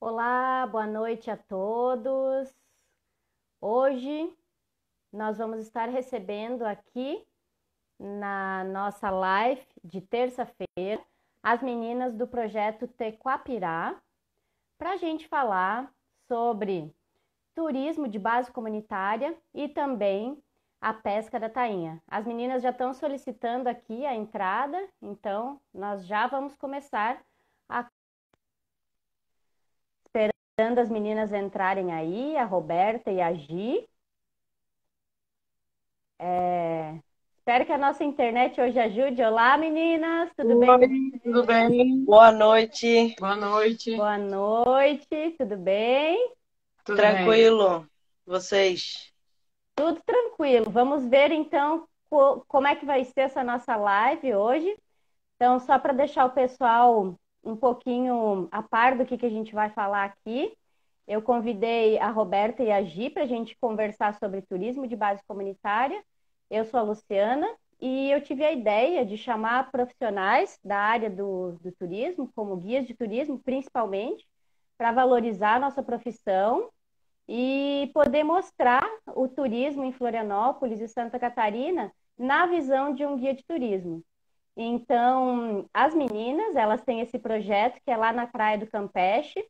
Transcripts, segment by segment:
Olá, boa noite a todos. Hoje nós vamos estar recebendo aqui na nossa live de terça-feira as meninas do projeto Tequapirá para a gente falar sobre turismo de base comunitária e também a pesca da tainha. As meninas já estão solicitando aqui a entrada, então nós já vamos começar esperando as meninas entrarem aí, a Roberta e a Gi. Espero que a nossa internet hoje ajude. Olá, meninas, tudo bem com Oi, tudo vocês? bem? Boa noite, Boa noite. Boa noite, tudo bem? Tudo bem? tranquilo? Vocês? Tudo tranquilo. Vamos ver então como é que vai ser essa nossa live hoje. Então, só para deixar o pessoal um pouquinho a par do que a gente vai falar aqui, eu convidei a Roberta e a Gi para a gente conversar sobre turismo de base comunitária. Eu sou a Luciana e eu tive a ideia de chamar profissionais da área do turismo, como guias de turismo, principalmente, para valorizar a nossa profissão e poder mostrar o turismo em Florianópolis e Santa Catarina na visão de um guia de turismo. Então, as meninas, elas têm esse projeto que é lá na Praia do Campeche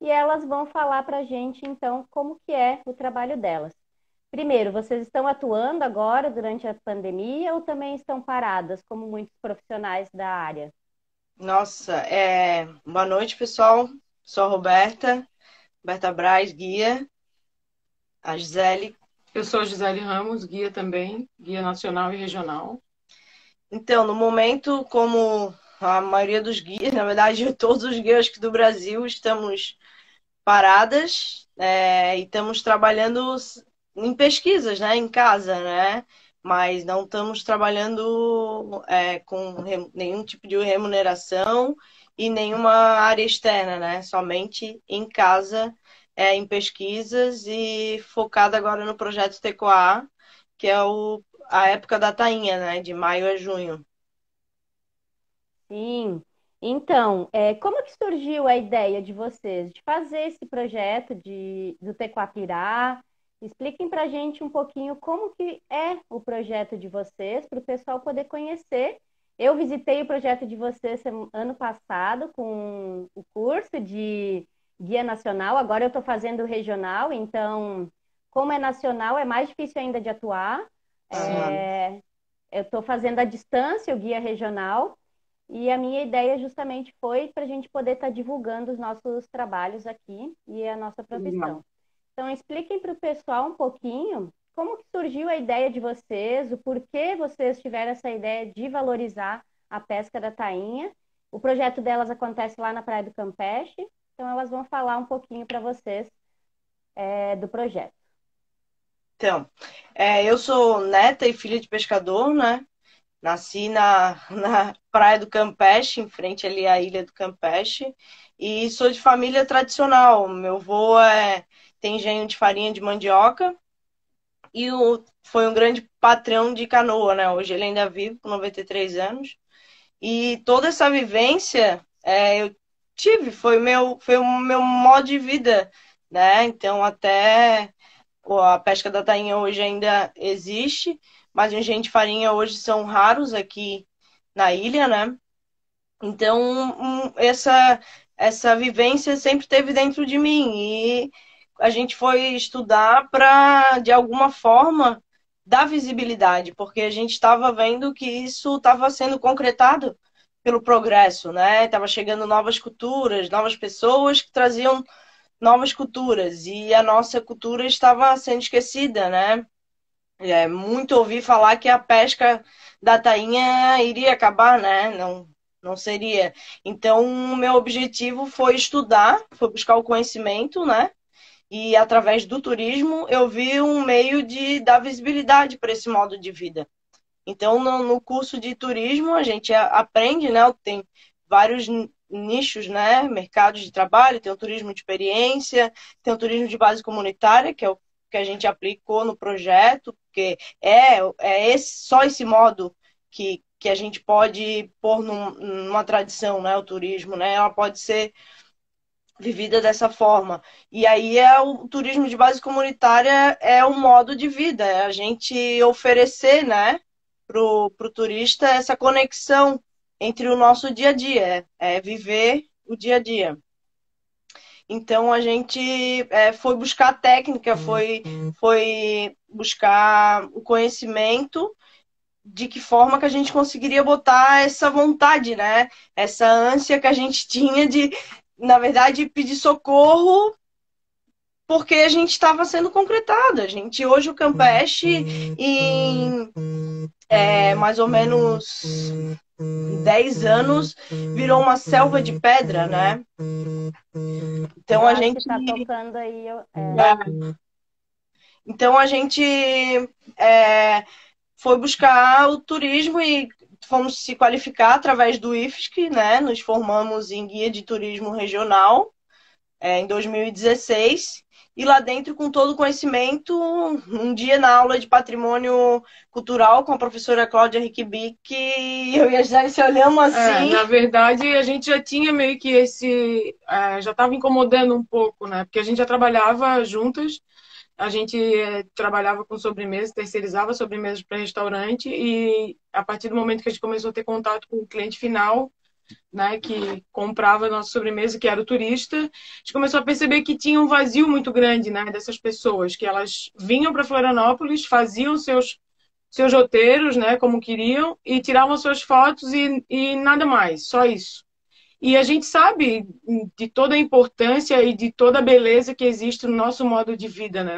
e elas vão falar para a gente, então, como que é o trabalho delas. Primeiro, vocês estão atuando agora durante a pandemia ou também estão paradas, como muitos profissionais da área? Nossa, boa noite, pessoal. Sou a Roberta Braz, guia, a Gisele. Eu sou Gisele Ramos, guia também, guia nacional e regional. Então, no momento, como a maioria dos guias, na verdade, todos os guias do Brasil, estamos paradas, e estamos trabalhando em pesquisas, né, em casa, né? Mas não estamos trabalhando com nenhum tipo de remuneração e nenhuma área externa, né? Somente em casa, em pesquisas e focada agora no projeto TECOA, que é a época da tainha, né? De maio a junho. Sim. Então, como que surgiu a ideia de vocês de fazer esse projeto do Tequapirá? Expliquem para a gente um pouquinho como que é o projeto de vocês, para o pessoal poder conhecer. Eu visitei o projeto de vocês ano passado com o curso de guia nacional, agora eu estou fazendo o regional, então, como é nacional, é mais difícil ainda de atuar. Sim. Eu estou fazendo à distância o guia regional. E a minha ideia justamente foi para a gente poder estar divulgando os nossos trabalhos aqui e a nossa Legal. profissão. Então, expliquem para o pessoal um pouquinho como que surgiu a ideia de vocês, o porquê vocês tiveram essa ideia de valorizar a pesca da tainha. O projeto delas acontece lá na Praia do Campeche, então elas vão falar um pouquinho para vocês do projeto. Então, eu sou neta e filha de pescador, né? Nasci na Praia do Campeche, em frente ali à Ilha do Campeche, e sou de família tradicional. Meu avô tem engenho de farinha de mandioca e foi um grande patrão de canoa, né? Hoje ele ainda vive com 93 anos. E toda essa vivência eu tive, foi o meu modo de vida, né? Então até a pesca da tainha hoje ainda existe, mas os engenhos de farinha hoje são raros aqui na ilha, né? Então, essa vivência sempre teve dentro de mim e a gente foi estudar para, de alguma forma, dar visibilidade, porque a gente estava vendo que isso estava sendo concretado pelo progresso, né? Tava chegando novas culturas, novas pessoas que traziam novas culturas e a nossa cultura estava sendo esquecida, né? Muito ouvi falar que a pesca da tainha iria acabar, né? Não, não seria. Então, o meu objetivo foi estudar, foi buscar o conhecimento, né? E através do turismo eu vi um meio de dar visibilidade para esse modo de vida. Então, no curso de turismo, a gente aprende, né? Tem vários nichos, né? Mercados de trabalho, tem o turismo de experiência, tem o turismo de base comunitária, que é o que a gente aplicou no projeto, porque só esse modo que a gente pode pôr numa tradição, né? O turismo, né? Ela pode ser vivida dessa forma. E aí o turismo de base comunitária é um modo de vida, é a gente oferecer, né, pro turista essa conexão entre o nosso dia a dia, é viver o dia a dia. Então a gente foi buscar técnica, foi buscar o conhecimento de que forma que a gente conseguiria botar essa vontade, né? Essa ânsia que a gente tinha de, na verdade, pedir socorro porque a gente estava sendo concretado. A gente, hoje, o Campeche, em mais ou menos 10 anos, virou uma selva de pedra, né? Então Eu a acho que gente. tá tocando aí. Então a gente é, foi buscar o turismo e fomos se qualificar através do IFSC, né? Nos formamos em guia de turismo regional em 2016. E lá dentro, com todo o conhecimento, um dia na aula de patrimônio cultural com a professora Cláudia Riquibic, eu e a Gisele se olhamos assim. Na verdade, a gente já tinha meio que já estava incomodando um pouco, né? Porque a gente já trabalhava juntas, a gente trabalhava com sobremesa, terceirizava sobremesas para restaurante, e a partir do momento que a gente começou a ter contato com o cliente final, né, que comprava a nossa sobremesa, que era o turista, a gente começou a perceber que tinha um vazio muito grande, né, dessas pessoas, que elas vinham para Florianópolis, faziam seus roteiros, né, como queriam, e tiravam suas fotos e nada mais, só isso. E a gente sabe de toda a importância e de toda a beleza que existe no nosso modo de vida, né,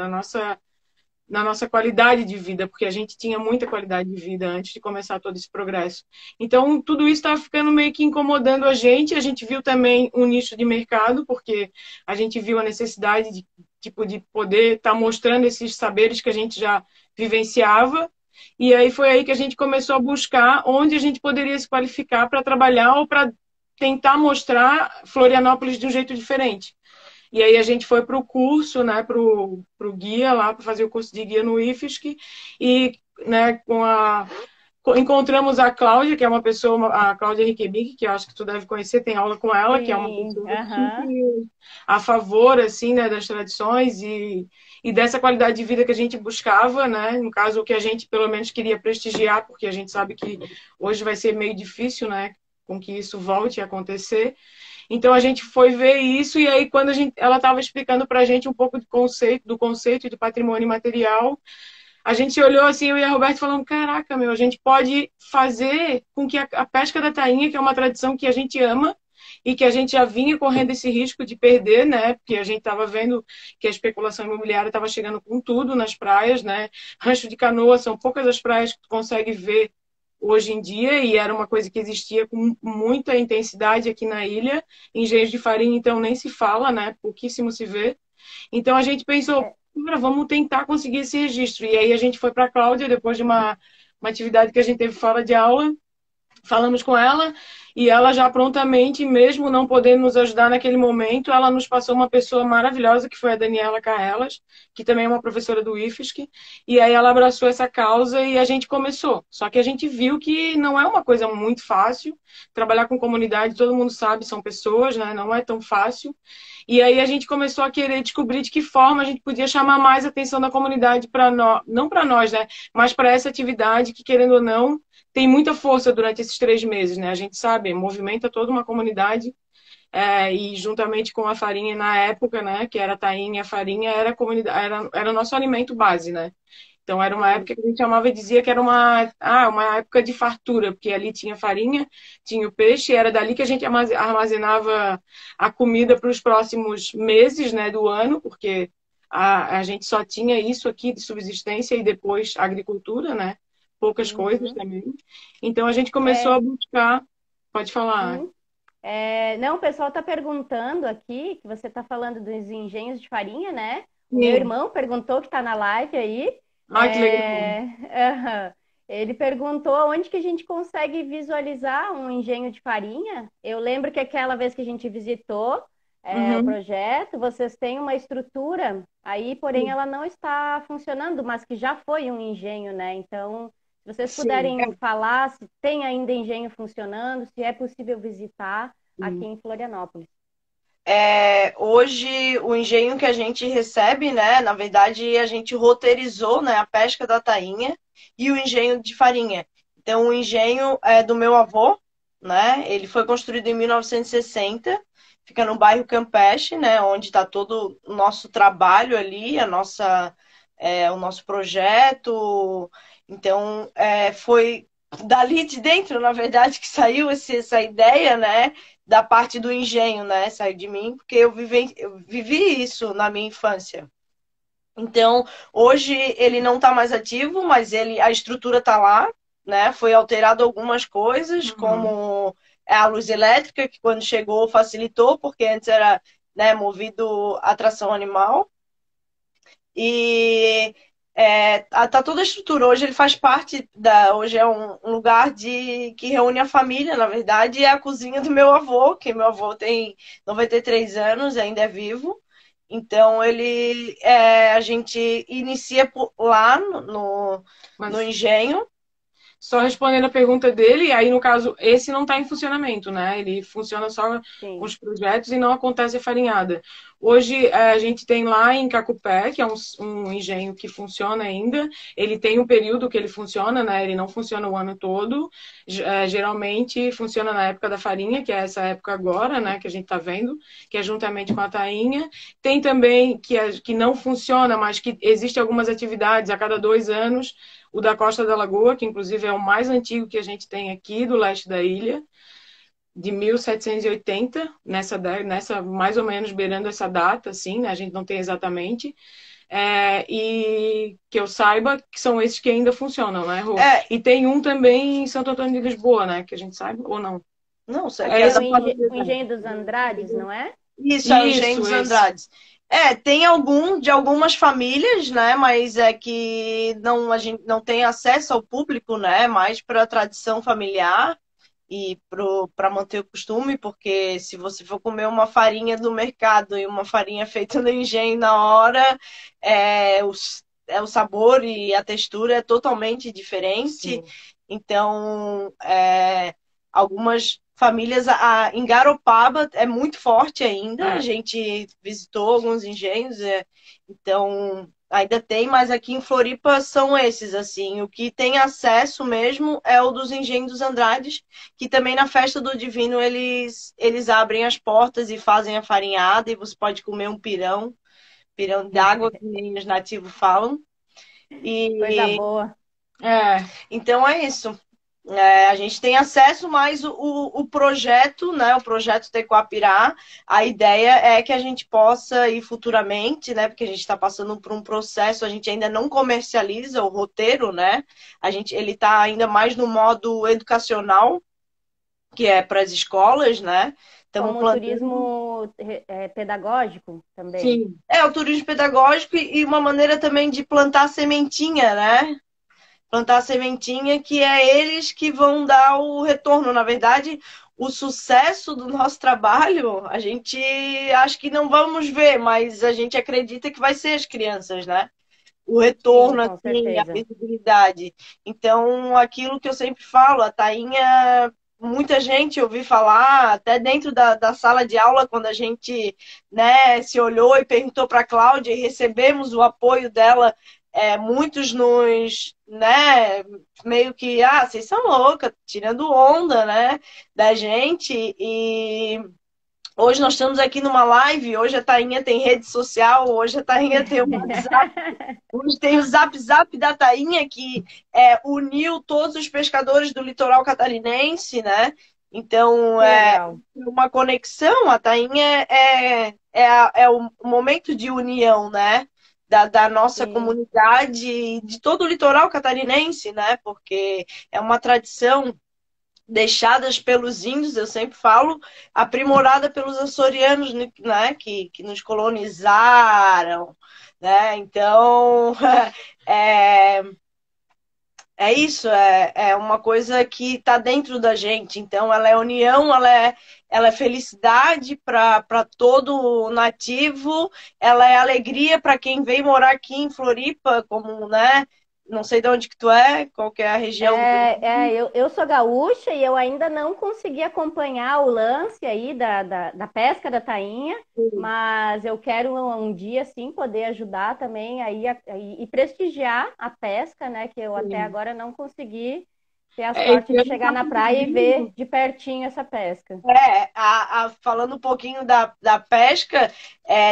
na nossa qualidade de vida, porque a gente tinha muita qualidade de vida antes de começar todo esse progresso. Então, tudo isso estava ficando meio que incomodando a gente viu também um nicho de mercado, porque a gente viu a necessidade de, tipo, de poder estar mostrando esses saberes que a gente já vivenciava, e aí foi aí que a gente começou a buscar onde a gente poderia se qualificar para trabalhar ou para tentar mostrar Florianópolis de um jeito diferente. E aí a gente foi para o curso, né, para o guia lá, para fazer o curso de guia no IFSC, e né, encontramos a Cláudia, que é uma pessoa, a Cláudia Riquebic, que eu acho que tu deve conhecer, tem aula com ela, que é uma Sim, pessoa aham. super a favor, assim, né, das tradições e dessa qualidade de vida que a gente buscava, né, no caso, o que a gente, pelo menos, queria prestigiar, porque a gente sabe que hoje vai ser meio difícil, né, com que isso volte a acontecer. Então a gente foi ver isso e aí quando ela estava explicando para a gente um pouco do conceito de patrimônio imaterial, a gente olhou assim, eu e a Roberta falando, caraca, meu, a gente pode fazer com que a pesca da tainha, que é uma tradição que a gente ama e que a gente já vinha correndo esse risco de perder, né? Porque a gente estava vendo que a especulação imobiliária estava chegando com tudo nas praias, né? Rancho de Canoa, são poucas as praias que tu consegue ver hoje em dia, e era uma coisa que existia com muita intensidade aqui na ilha. Engenhos de farinha, então, nem se fala, né? Pouquíssimo se vê. Então, a gente pensou, vamos tentar conseguir esse registro. E aí a gente foi para a Cláudia, depois de uma atividade que a gente teve fora de aula, falamos com ela e ela já prontamente, mesmo não podendo nos ajudar naquele momento, ela nos passou uma pessoa maravilhosa, que foi a Daniela Carrelas, que também é uma professora do IFSC, e aí ela abraçou essa causa e a gente começou. Só que a gente viu que não é uma coisa muito fácil, trabalhar com comunidade, todo mundo sabe, são pessoas, né? Não é tão fácil. E aí a gente começou a querer descobrir de que forma a gente podia chamar mais a atenção da comunidade para nós, não para nós, né? Mas para essa atividade que, querendo ou não, tem muita força durante esses 3 meses, né? A gente sabe, movimenta toda uma comunidade e juntamente com a farinha na época, né? Que era a tainha, a farinha era a comunidade, era o nosso alimento base, né? Então era uma época que a gente chamava e dizia que era uma época de fartura, porque ali tinha farinha, tinha o peixe, e era dali que a gente armazenava a comida para os próximos meses, né, do ano, porque a gente só tinha isso aqui de subsistência e depois agricultura, né? Poucas coisas Uhum. também. Então a gente começou É, a buscar. Pode falar. sim. Não, o pessoal está perguntando aqui, que você está falando dos engenhos de farinha, né? O meu Sim. irmão perguntou que está na live aí. Ai, que legal. Aham. Ele perguntou onde que a gente consegue visualizar um engenho de farinha. Eu lembro que aquela vez que a gente visitou o Uhum. projeto, vocês têm uma estrutura aí, porém ela não está funcionando, mas que já foi um engenho, né? Então, se vocês Sim. puderem falar se tem ainda engenho funcionando, se é possível visitar aqui em Florianópolis. Hoje, o engenho que a gente recebe, né? Na verdade, a gente roteirizou, né, a pesca da tainha e o engenho de farinha. Então, o engenho é do meu avô, né? Ele foi construído em 1960, fica no bairro Campeche, né? Onde está todo o nosso trabalho ali, o nosso projeto. Então, foi dali de dentro, na verdade, que saiu essa ideia, né? Da parte do engenho, né? Saiu de mim, porque eu vivi isso na minha infância. Então, hoje ele não está mais ativo, mas a estrutura está lá, né? Foi alterado algumas coisas, como a luz elétrica, que quando chegou facilitou, porque antes era, né, movido a tração animal. E tá toda a estrutura. Hoje ele faz parte Hoje é um lugar que reúne a família, na verdade, e é a cozinha do meu avô, que meu avô tem 93 anos, ainda é vivo. Então a gente inicia lá no engenho. Só respondendo a pergunta dele, aí no caso, esse não está em funcionamento, né? Ele funciona só Sim. com os projetos e não acontece a farinhada. Hoje a gente tem lá em Cacupé, que é um engenho que funciona ainda. Ele tem um período que ele funciona, né? Ele não funciona o ano todo. Geralmente funciona na época da farinha, que é essa época agora, né? Que a gente está vendo, que é juntamente com a tainha. Tem também que não funciona, mas que existem algumas atividades a cada 2 anos. O da Costa da Lagoa, que inclusive é o mais antigo que a gente tem aqui do leste da ilha, de 1780, nessa mais ou menos beirando essa data, assim, né? A gente não tem exatamente. E que eu saiba que são esses que ainda funcionam, né, Rô? E tem um também em Santo Antônio de Lisboa, né? Que a gente saiba, ou não? Não, sei. É o Engenho dos Andrades, não é? Isso, é o Engenho dos Andrades. Tem de algumas famílias, né? Mas é que a gente não tem acesso ao público, né? Mais para a tradição familiar e para manter o costume, porque se você for comer uma farinha do mercado e uma farinha feita no engenho na hora, o sabor e a textura é totalmente diferente. Sim. Então, algumas famílias, em Garopaba é muito forte ainda. A gente visitou alguns engenhos, então ainda tem, mas aqui em Floripa são esses, assim. O que tem acesso mesmo é o dos Engenhos dos Andrades, que também na festa do Divino eles abrem as portas e fazem a farinhada, e você pode comer um pirão d'água, que nem os nativos falam. Coisa boa. Então é isso. A gente tem acesso, mas o projeto, né, o projeto Tecoapirá, a ideia é que a gente possa ir futuramente, né, porque a gente está passando por um processo, a gente ainda não comercializa o roteiro, né, ele está ainda mais no modo educacional, que é para as escolas, né. Como turismo pedagógico também. Sim, o turismo pedagógico e uma maneira também de plantar sementinha, né? Plantar a sementinha, que é eles que vão dar o retorno. Na verdade, o sucesso do nosso trabalho, a gente acha que não vamos ver, mas a gente acredita que vai ser as crianças, né? O retorno, sim, assim, a visibilidade. Então, aquilo que eu sempre falo, a tainha, muita gente ouviu falar, até dentro da sala de aula, quando a gente, né, se olhou e perguntou para a Cláudia e recebemos o apoio dela, muitos né, meio que, vocês são loucas, tirando onda, né, da gente. E hoje nós estamos aqui numa live, hoje a Tainha tem rede social, hoje a Tainha tem o WhatsApp, hoje tem o Zap da Tainha, que uniu todos os pescadores do litoral catarinense, né? Então, uma conexão, a Tainha é o momento de união, né? Da nossa comunidade, de todo o litoral catarinense, né? Porque é uma tradição deixadas pelos índios, eu sempre falo, aprimorada pelos açorianos, né? Que nos colonizaram, né? Então, é isso, é uma coisa que está dentro da gente. Então, ela é união, ela é felicidade para todo nativo, ela é alegria para quem vem morar aqui em Floripa, como, né, Não sei de onde que tu é, qual que é a região do Brasil. Eu sou gaúcha e eu ainda não consegui acompanhar o lance aí da pesca da tainha, mas eu quero um dia, sim, poder ajudar também aí e prestigiar a pesca, né? Que eu até Sim. agora não consegui ter a É, sorte esse de ano chegar tá na praia e ver conseguindo. de pertinho essa pesca. Falando um pouquinho da pesca,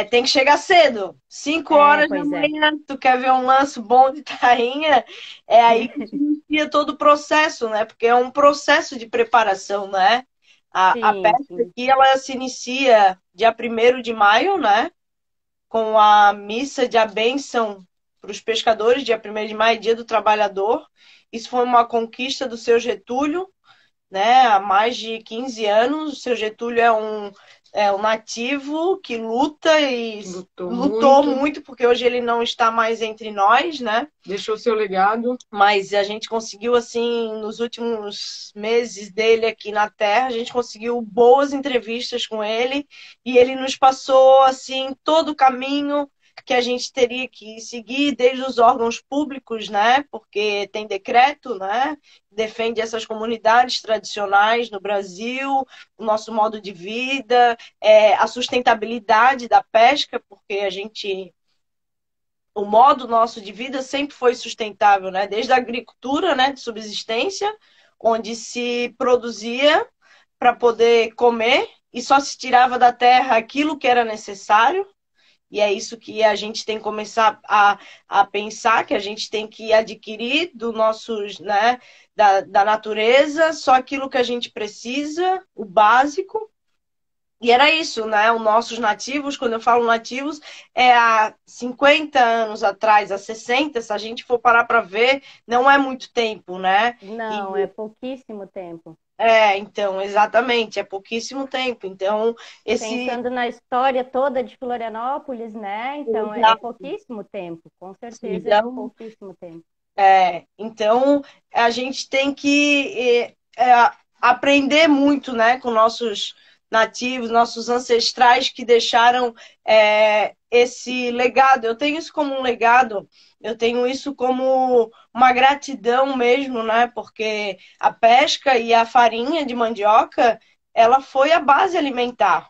tem que chegar cedo. 5 É, horas da pois é. manhã, tu quer ver um lance bom de tainha, é aí que se inicia todo o processo, né? Porque é um processo de preparação, né? A Sim, pesca sim. aqui, ela se inicia dia 1º de maio, né? Com a missa de a bênção para os pescadores, dia 1º de maio, dia do trabalhador. Isso foi uma conquista do seu Getúlio, né? Há mais de 15 anos. O seu Getúlio é um nativo que luta e lutou muito, porque hoje ele não está mais entre nós, né? Deixou seu legado. Mas a gente conseguiu, assim, nos últimos meses dele aqui na Terra, a gente conseguiu boas entrevistas com ele e ele nos passou, assim, todo o caminho que a gente teria que seguir, desde os órgãos públicos, né? Porque tem decreto, né? Defende essas comunidades tradicionais no Brasil, o nosso modo de vida, a sustentabilidade da pesca, porque o modo nosso de vida sempre foi sustentável, né? Desde a agricultura, né, de subsistência, onde se produzia para poder comer e só se tirava da terra aquilo que era necessário. E é isso que a gente tem que começar a pensar, que a gente tem que adquirir do nossos, né, da natureza, só aquilo que a gente precisa, o básico. E era isso, né? Os nossos nativos, quando eu falo nativos, há 50 anos atrás, há 60, se a gente for parar para ver, não é muito tempo, né? Não, é pouquíssimo tempo. Então, exatamente, é pouquíssimo tempo. Então, Pensando na história toda de Florianópolis, né? Então, é pouquíssimo tempo, com certeza é Então, pouquíssimo tempo. então a gente tem que aprender muito, né, com nossos nativos, nossos ancestrais que deixaram esse legado. Eu tenho isso como um legado, eu tenho isso como uma gratidão mesmo, né? Porque a pesca e a farinha de mandioca, ela foi a base alimentar.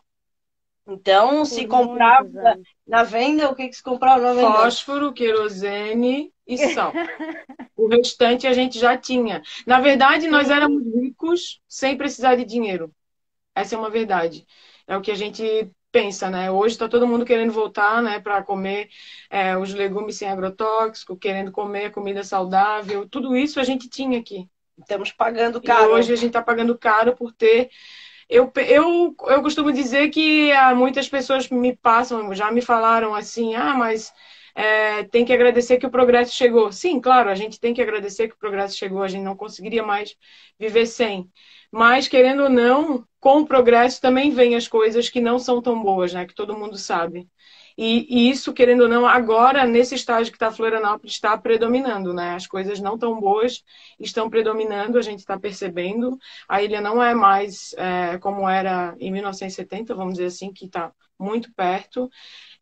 Então, se Por comprava muitos anos. na venda, o que se comprava na venda? Fósforo, querosene e sal. O restante a gente já tinha. Na verdade, nós éramos ricos sem precisar de dinheiro. Essa é uma verdade. É o que a gente pensa, né? Hoje está todo mundo querendo voltar, né, para comer os legumes sem agrotóxico, querendo comer comida saudável. Tudo isso a gente tinha aqui. Estamos pagando caro. E hoje a gente está pagando caro por ter. Eu costumo dizer que muitas pessoas me passam, já me falaram assim, mas tem que agradecer que o progresso chegou. Sim, claro, a gente tem que agradecer que o progresso chegou, a gente não conseguiria mais viver sem. Mas, querendo ou não, com o progresso também vem as coisas que não são tão boas, né? Que todo mundo sabe. E isso, querendo ou não, agora, nesse estágio que está Florianópolis, está predominando, né? As coisas não tão boas estão predominando, a gente está percebendo. A ilha não é mais como era em 1970, vamos dizer assim, que está muito perto.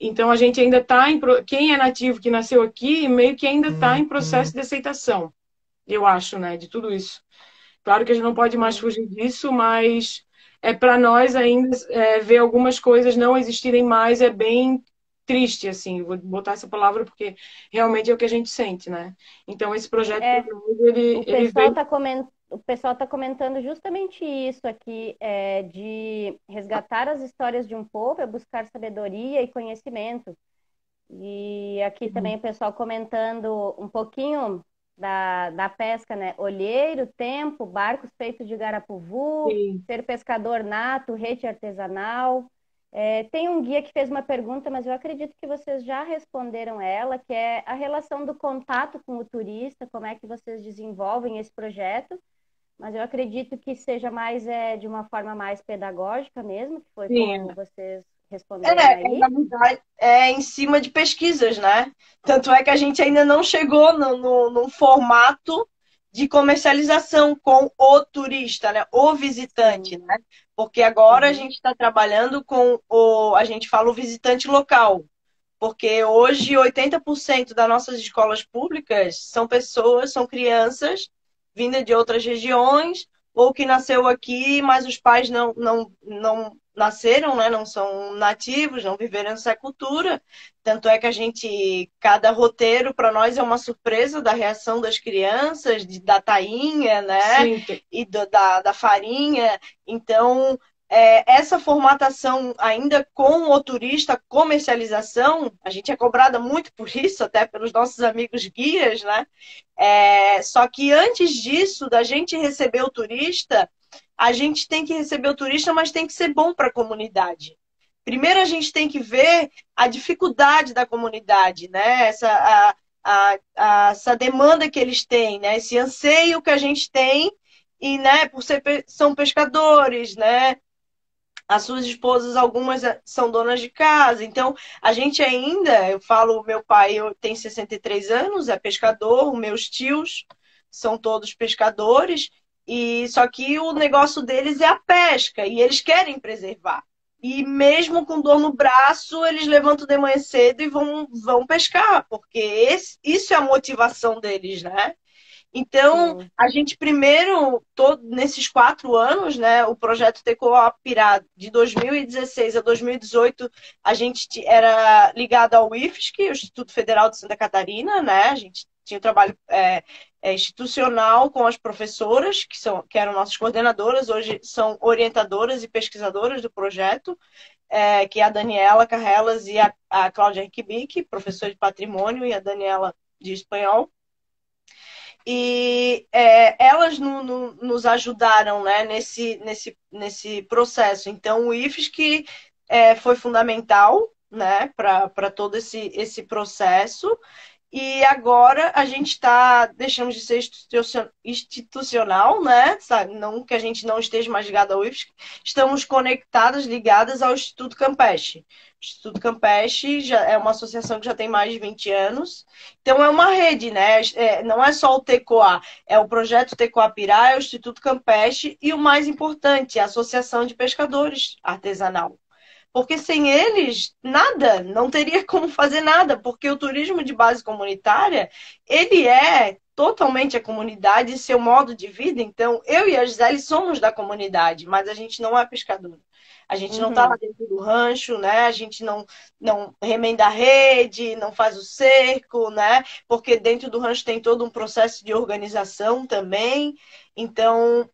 Então, a gente ainda está quem é nativo, que nasceu aqui, meio que ainda está em processo de aceitação, eu acho, né? De tudo isso. Claro que a gente não pode mais fugir disso, mas para nós ainda ver algumas coisas não existirem mais é bem triste, assim. Vou botar essa palavra porque realmente é o que a gente sente, né? Então esse projeto ele veio. O pessoal está comentando justamente isso aqui, de resgatar as histórias de um povo, é buscar sabedoria e conhecimento. E aqui também o pessoal comentando um pouquinho da pesca, né? Olheiro, tempo, barcos feitos de garapuvu, ser pescador nato, rede artesanal. Tem um guia que fez uma pergunta, mas eu acredito que vocês já responderam ela, que é a relação do contato com o turista, como é que vocês desenvolvem esse projeto. Mas eu acredito que seja mais de uma forma mais pedagógica mesmo, que foi como vocês responderam aí. Na verdade, em cima de pesquisas, né? Tanto é que a gente ainda não chegou no formato de comercialização com o turista, né? O visitante, né? Porque agora a gente está trabalhando com a gente fala o visitante local. Porque hoje 80% das nossas escolas públicas são pessoas, são crianças vindas de outras regiões ou que nasceu aqui, mas os pais não nasceram, né? Não são nativos, não viveram essa cultura. Tanto é que cada roteiro para nós é uma surpresa da reação das crianças, da tainha, né? Sim. E da farinha. Então, essa formatação ainda com o turista, comercialização, a gente é cobrada muito por isso, até pelos nossos amigos guias, né? Só que antes disso, da gente receber o turista, a gente tem que receber o turista, mas tem que ser bom para a comunidade. Primeiro a gente tem que ver a dificuldade da comunidade, né? Essa demanda que eles têm, né? Esse anseio que a gente tem, e, né, são pescadores, né? As suas esposas, algumas são donas de casa. Então, a gente ainda, eu falo, meu pai tem 63 anos, é pescador, meus tios são todos pescadores, e só que o negócio deles é a pesca, e eles querem preservar. E mesmo com dor no braço, eles levantam de manhã cedo e vão pescar, porque isso é a motivação deles, né? Então, a gente primeiro, nesses 4 anos, né, o projeto Tecoapirá, de 2016 a 2018, a gente era ligado ao IFSC, o Instituto Federal de Santa Catarina, né? A gente tinha um trabalho institucional com as professoras, que eram nossas coordenadoras, hoje são orientadoras e pesquisadoras do projeto, que é a Daniela Carrelas e a Cláudia Riquibic, professora de patrimônio, e a Daniela de espanhol. E elas nos ajudaram, né, nesse processo. Então, o IFSC foi fundamental, né, para todo esse processo. E agora a gente deixamos de ser institucional, né? Sabe? Não que a gente não esteja mais ligado ao IFSC, estamos conectadas, ligadas ao Instituto Campeche. O Instituto Campeche já é uma associação que já tem mais de 20 anos. Então é uma rede, né? Não é só o TECOA, é o projeto Tecoapirá, é o Instituto Campeche e o mais importante, a Associação de Pescadores Artesanal. Porque sem eles, nada, não teria como fazer nada, porque o turismo de base comunitária, ele é totalmente a comunidade e seu modo de vida. Então, eu e a Gisele somos da comunidade, mas a gente não é pescador. A gente não está lá dentro do rancho, né? A gente não remenda a rede, não faz o cerco, né? Porque dentro do rancho tem todo um processo de organização também. Então,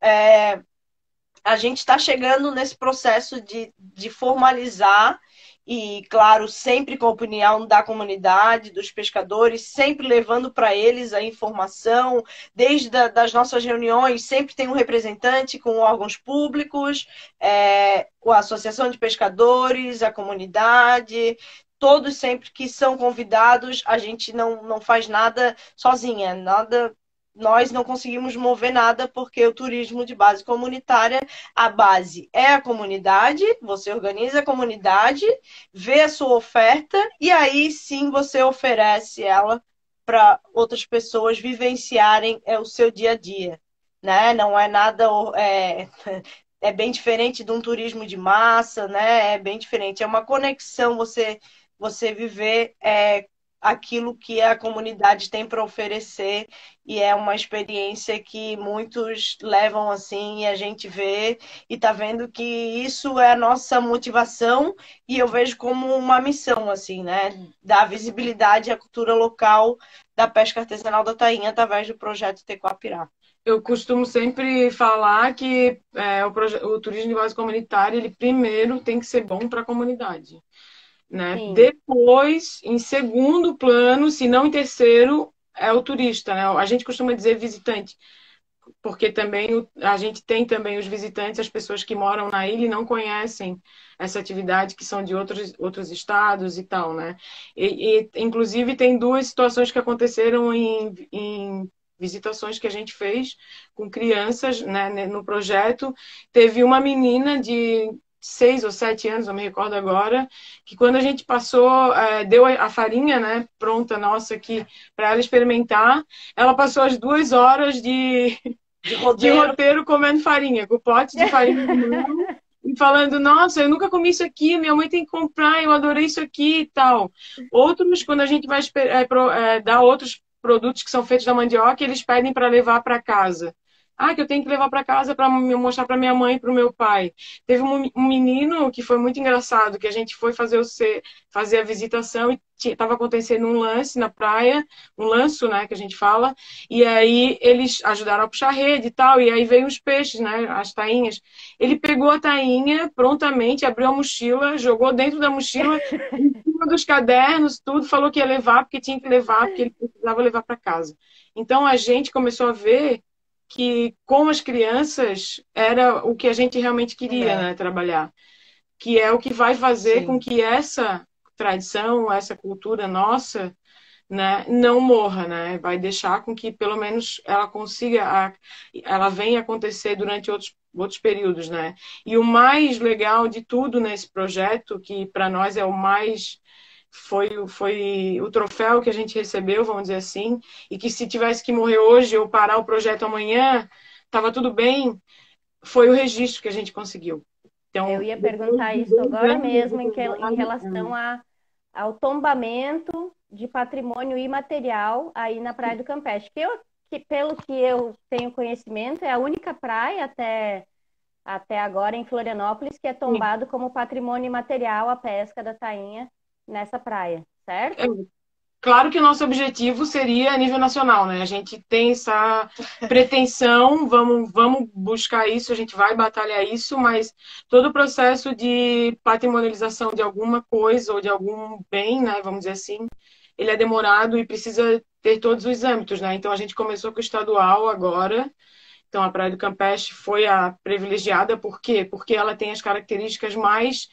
a gente está chegando nesse processo de formalizar e, claro, sempre com a opinião da comunidade, dos pescadores, sempre levando para eles a informação, desde das nossas reuniões, sempre tem um representante com órgãos públicos, a Associação de Pescadores, a comunidade, todos sempre que são convidados, a gente não faz nada sozinha, nada. Nós não conseguimos mover nada porque o turismo de base comunitária, a base é a comunidade, você organiza a comunidade, vê a sua oferta e aí sim você oferece ela para outras pessoas vivenciarem o seu dia a dia, né? Não é nada... É bem diferente de um turismo de massa, né? É bem diferente. É uma conexão você viver aquilo que a comunidade tem para oferecer e é uma experiência que muitos levam assim e a gente vê e tá vendo que isso é a nossa motivação e eu vejo como uma missão assim, né? Dar visibilidade à cultura local da pesca artesanal da tainha através do projeto Tecoapirá. Eu costumo sempre falar que o turismo de base comunitária, ele primeiro tem que ser bom para a comunidade. Né? Depois, em segundo plano, se não em terceiro, é o turista, né? A gente costuma dizer visitante, porque também a gente tem também os visitantes, as pessoas que moram na ilha e não conhecem essa atividade, que são de outros estados e tal, né? Inclusive, tem 2 situações que aconteceram em visitações que a gente fez com crianças, né, no projeto. Teve uma menina de 6 ou 7 anos, não me recordo agora, que quando a gente passou, deu a farinha, né, pronta nossa aqui para ela experimentar, ela passou as 2 horas de roteiro comendo farinha, com o pote de farinha na mão, e falando, nossa, eu nunca comi isso aqui, minha mãe tem que comprar, eu adorei isso aqui e tal. Outros, quando a gente vai dar outros produtos que são feitos da mandioca, eles pedem para levar para casa. Ah, que eu tenho que levar para casa para mostrar para minha mãe e para o meu pai. Teve um menino que foi muito engraçado, que a gente foi fazer a visitação e estava acontecendo um lance na praia, um lanço, né, que a gente fala, e aí eles ajudaram a puxar rede e tal, e aí veio os peixes, né, as tainhas. Ele pegou a tainha prontamente, abriu a mochila, jogou dentro da mochila, em cima dos cadernos, tudo, falou que ia levar, porque tinha que levar, porque ele precisava levar para casa. Então a gente começou a ver que com as crianças era o que a gente realmente queria, né, trabalhar. Que é o que vai fazer com que essa tradição, essa cultura nossa, né, não morra, né? Vai deixar com que pelo menos ela consiga, ela venha acontecer durante outros períodos, né? E o mais legal de tudo nesse projeto, que para nós é o mais foi o troféu que a gente recebeu, vamos dizer assim, e que se tivesse que morrer hoje ou parar o projeto amanhã, estava tudo bem, foi o registro que a gente conseguiu. Então, eu ia perguntar isso agora mesmo em relação ao tombamento de patrimônio imaterial aí na Praia do Campeche. Pelo que eu tenho conhecimento, é a única praia até agora em Florianópolis que é tombado como patrimônio imaterial a pesca da tainha nessa praia, certo? Claro que o nosso objetivo seria a nível nacional, né? A gente tem essa pretensão, vamos buscar isso, a gente vai batalhar isso, mas todo o processo de patrimonialização de alguma coisa ou de algum bem, né, vamos dizer assim, ele é demorado e precisa ter todos os âmbitos, né? Então a gente começou com o estadual agora. Então a Praia do Campeche foi a privilegiada, por quê? Porque ela tem as características mais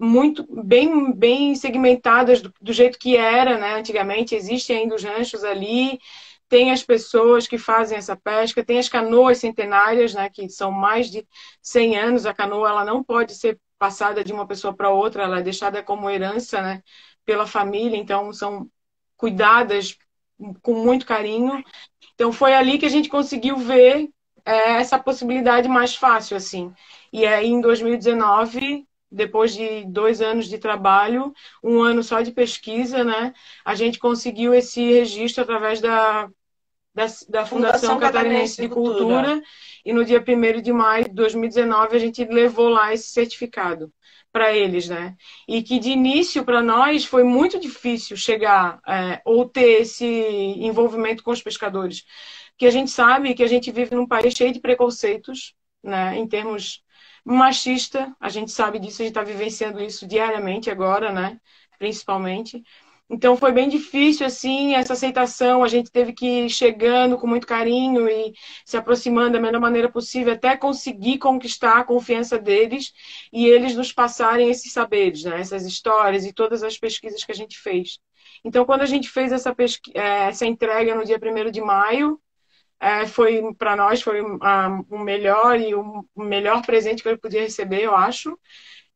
muito bem segmentadas do jeito que era, né? Antigamente existem ainda os ranchos ali, tem as pessoas que fazem essa pesca, tem as canoas centenárias, né? Que são mais de 100 anos. A canoa ela não pode ser passada de uma pessoa para outra, ela é deixada como herança, né? Pela família, então são cuidadas com muito carinho. Então foi ali que a gente conseguiu ver essa possibilidade mais fácil, assim. E aí em 2019, depois de 2 anos de trabalho, um ano só de pesquisa, né, a gente conseguiu esse registro através da Fundação Catarinense de Cultura, e no dia 1º de maio de 2019 a gente levou lá esse certificado para eles, né? E que de início para nós foi muito difícil chegar ou ter esse envolvimento com os pescadores, porque a gente sabe que a gente vive num país cheio de preconceitos, né? Em termos machista, a gente sabe disso, a gente está vivenciando isso diariamente agora, né? Principalmente. Então foi bem difícil, assim, essa aceitação. A gente teve que ir chegando com muito carinho e se aproximando da melhor maneira possível até conseguir conquistar a confiança deles e eles nos passarem esses saberes, né? Essas histórias e todas as pesquisas que a gente fez. Então, quando a gente fez essa entrega no dia 1º de maio, foi para nós foi o melhor e o melhor presente que eu podia receber, eu acho.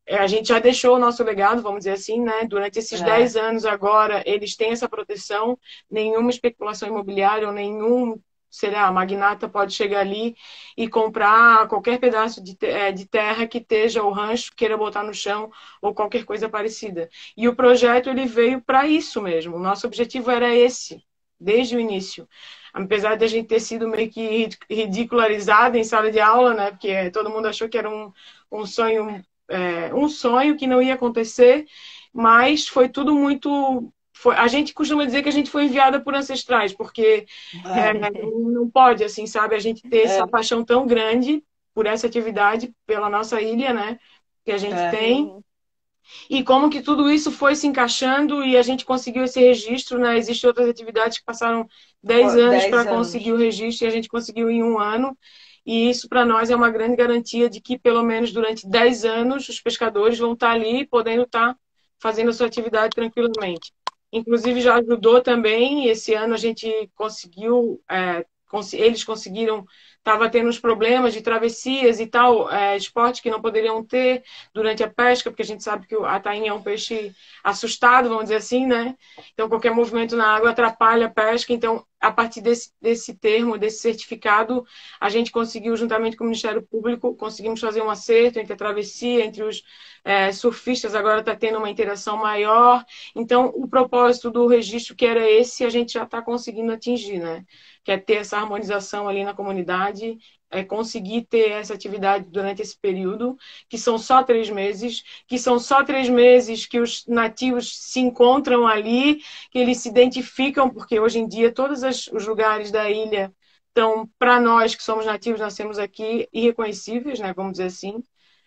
A gente já deixou o nosso legado, vamos dizer assim, né? Durante esses 10 anos agora, eles têm essa proteção, nenhuma especulação imobiliária ou nenhum, sei lá, magnata pode chegar ali e comprar qualquer pedaço de terra que esteja o rancho, queira botar no chão ou qualquer coisa parecida. E o projeto, ele veio para isso mesmo. O nosso objetivo era esse, desde o início. Apesar de a gente ter sido meio que ridicularizado em sala de aula, né? Porque todo mundo achou que era um sonho que não ia acontecer, mas foi tudo muito. A gente costuma dizer que a gente foi enviada por ancestrais, porque não pode, assim, sabe, a gente ter essa paixão tão grande por essa atividade, pela nossa ilha, né, que a gente tem. E como que tudo isso foi se encaixando e a gente conseguiu esse registro, né? Existem outras atividades que passaram 10 anos para conseguir o registro e a gente conseguiu em 1 ano. E isso para nós é uma grande garantia de que pelo menos durante 10 anos os pescadores vão estar ali podendo estar fazendo a sua atividade tranquilamente. Inclusive já ajudou também, esse ano a gente conseguiu, eles conseguiram, estava tendo uns problemas de travessias e tal, esporte que não poderiam ter durante a pesca, porque a gente sabe que a tainha é um peixe assustado, vamos dizer assim, né? Então qualquer movimento na água atrapalha a pesca, então a partir desse termo, desse certificado, a gente conseguiu, juntamente com o Ministério Público, conseguimos fazer um acerto entre a travessia, entre os surfistas, agora está tendo uma interação maior. Então, o propósito do registro, que era esse, a gente já está conseguindo atingir, né? Que é ter essa harmonização ali na comunidade, conseguir ter essa atividade durante esse período, que são só 3 meses, que são só 3 meses que os nativos se encontram ali, que eles se identificam, porque hoje em dia todos os lugares da ilha estão, para nós que somos nativos, nascemos aqui, irreconhecíveis, né, vamos dizer assim.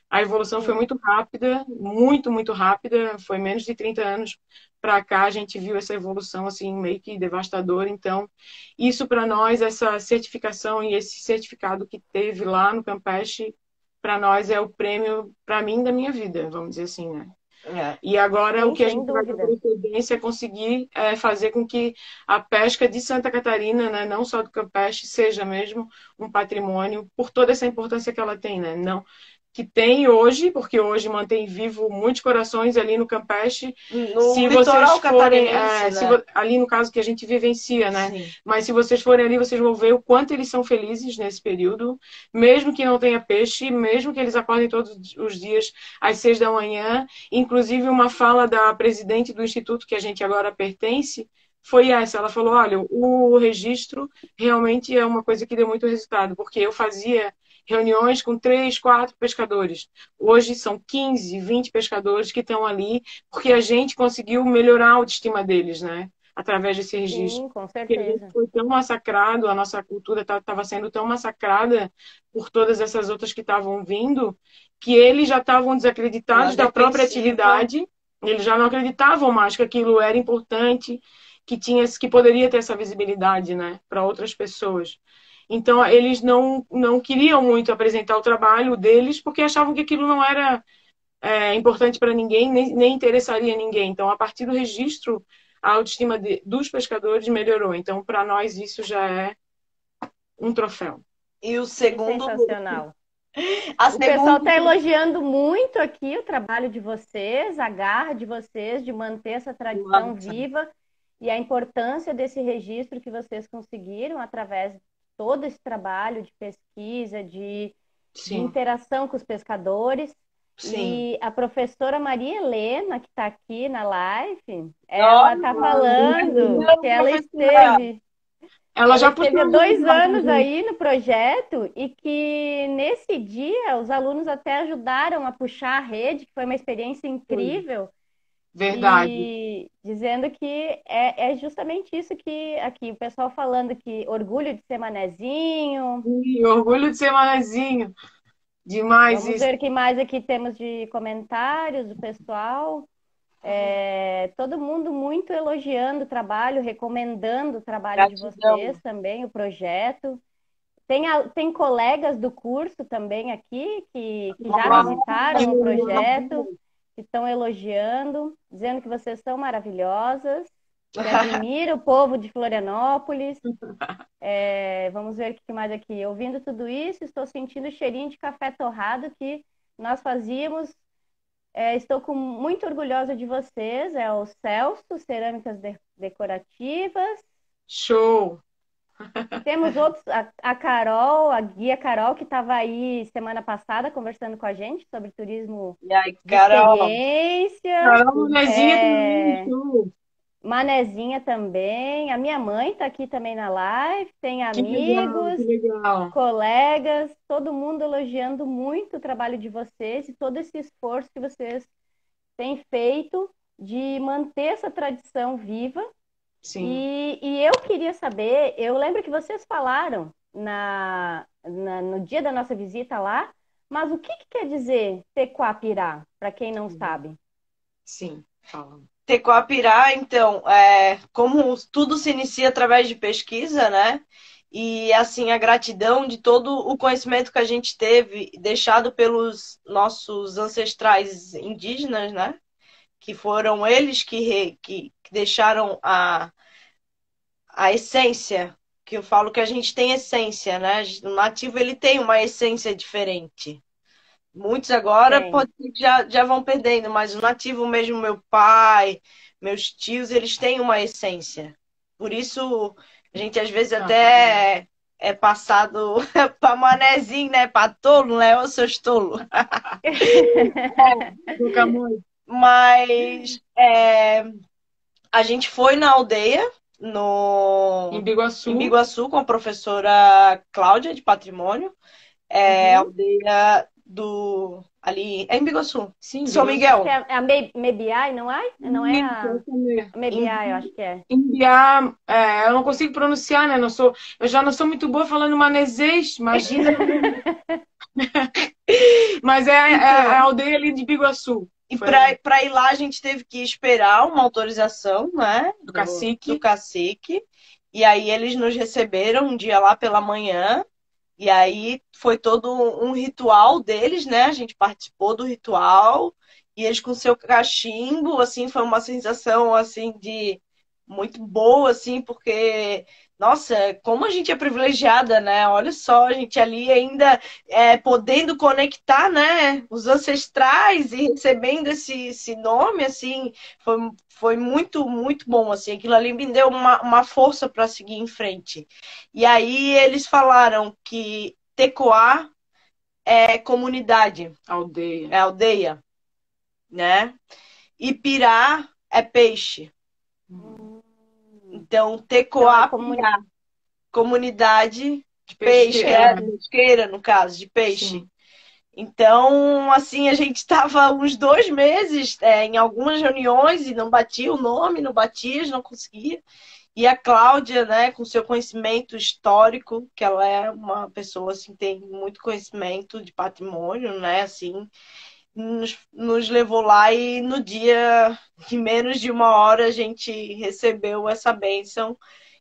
A evolução foi muito rápida, muito, muito rápida, foi menos de 30 anos para cá, a gente viu essa evolução assim meio que devastadora. Então, isso para nós, essa certificação e esse certificado que teve lá no Campeche, para nós é o prêmio, para mim, da minha vida, vamos dizer assim, né? E agora Sim, o que a sem gente vai dúvida. ter procedência é conseguir fazer com que a pesca de Santa Catarina, né, não só do Campeche, seja mesmo um patrimônio por toda essa importância que ela tem, né? Não, que tem hoje, porque hoje mantém vivo muitos corações ali no Campeche. No Se litoral vocês forem, catarinense, né? ali no caso que a gente vivencia, né? Sim. Mas se vocês forem ali, vocês vão ver o quanto eles são felizes nesse período, mesmo que não tenha peixe, mesmo que eles acordem todos os dias às 6 da manhã. Inclusive, uma fala da presidente do instituto que a gente agora pertence foi essa. Ela falou, olha, o registro realmente é uma coisa que deu muito resultado, porque eu fazia reuniões com 3, 4 pescadores. Hoje são 15, 20 pescadores que estão ali, porque a gente conseguiu melhorar a autoestima deles, né? Através desse registro. Sim, com Porque a gente certeza. foi tão massacrado, a nossa cultura estava sendo tão massacrada por todas essas outras que estavam vindo, que eles já estavam desacreditados da própria atividade, eles já não acreditavam mais que aquilo era importante, que poderia ter essa visibilidade, né, para outras pessoas. Então, eles não queriam muito apresentar o trabalho deles, porque achavam que aquilo não era importante para ninguém, nem interessaria ninguém. Então, a partir do registro, a autoestima dos pescadores melhorou. Então, para nós, isso já é um troféu. E o Que segundo. sensacional. A O pessoal segunda. está elogiando muito aqui o trabalho de vocês, a garra de vocês de manter essa tradição viva e a importância desse registro que vocês conseguiram através de todo esse trabalho de pesquisa, de interação com os pescadores. Sim. E a professora Maria Helena, que está aqui na live, ela está falando que ela esteve... Ela já esteve há 2 anos aí no projeto e que nesse dia os alunos até ajudaram a puxar a rede, que foi uma experiência incrível. Verdade. E dizendo que é justamente isso que aqui o pessoal falando que orgulho de ser manezinho. Sim, orgulho de ser manezinho. Demais Vamos isso. ver o que mais aqui temos de comentários do pessoal. Todo mundo muito elogiando o trabalho, recomendando o trabalho de vocês também, o projeto. Tem colegas do curso também aqui que já visitaram o projeto, que estão elogiando, dizendo que vocês são maravilhosas, que admira o povo de Florianópolis. Vamos ver o que mais aqui. Ouvindo tudo isso, estou sentindo o cheirinho de café torrado que nós fazíamos. Estou muito orgulhosa de vocês. É o Celso, Cerâmicas Decorativas. Show! Temos outros, a Carol, a guia Carol, que estava aí semana passada conversando com a gente sobre turismo de experiência. Carol, Manezinha, Manezinha também. A minha mãe está aqui também na live. Tem amigos, que legal. colegas, todo mundo elogiando muito o trabalho de vocês e todo esse esforço que vocês têm feito de manter essa tradição viva. Sim. E eu queria saber, eu lembro que vocês falaram no dia da nossa visita lá, mas o que quer dizer Tequapirá, para quem não sabe? Sim, fala. Tequapirá, então, como tudo se inicia através de pesquisa, né? E, assim, a gratidão de todo o conhecimento que a gente teve, deixado pelos nossos ancestrais indígenas, né? Que foram eles que deixaram a essência, que eu falo que a gente tem essência, né? O nativo, ele tem uma essência diferente. Muitos agora pode ser que já vão perdendo, mas o nativo mesmo, meu pai, meus tios, eles têm uma essência. Por isso, A gente às vezes até é passado para manezinho, né? Para tolo, né? Ô, seus tolo. Nunca muito. Mas a gente foi na aldeia, Em em Biguaçu. Biguaçu, com a professora Cláudia, de Patrimônio. Uhum. Aldeia do... Ali, é em Biguaçu. Sim, São Acho Biguaçu. que Miguel. é a Mebiai, não é? Não é Isso, a essa mesmo. Mebiai, eu acho que é. Imbiá, eu não consigo pronunciar, né? Eu já não sou muito boa falando manezês, imagina. Mas é a Então, aldeia ali de Biguaçu. e Foi ali, para ir lá a gente teve que esperar uma autorização, né, do do cacique. cacique. E aí eles nos receberam um dia lá pela manhã. E aí foi todo um ritual deles, né? A gente participou do ritual e eles com seu cachimbo, assim, foi uma sensação assim de muito boa, assim, porque nossa, como a gente é privilegiada, né? Olha só, a gente ali ainda podendo conectar, né? Os ancestrais e recebendo esse nome, assim, foi muito, muito bom, assim. Aquilo ali me deu uma força para seguir em frente. E aí eles falaram que Tecoá é comunidade, Aldeia. é aldeia, né? E Pirá é peixe. Hum. Então, Então é Tecoá, comuni... comunidade de peixe, Pesqueira, pesqueira, no caso, de peixe. sim. Então, assim, a gente estava uns 2 meses em algumas reuniões e não batia o nome, não batia, não conseguia. E a Cláudia, né, com seu conhecimento histórico, que ela é uma pessoa assim, tem muito conhecimento de patrimônio, né, assim, nos levou lá e no dia, em menos de uma hora, a gente recebeu essa bênção,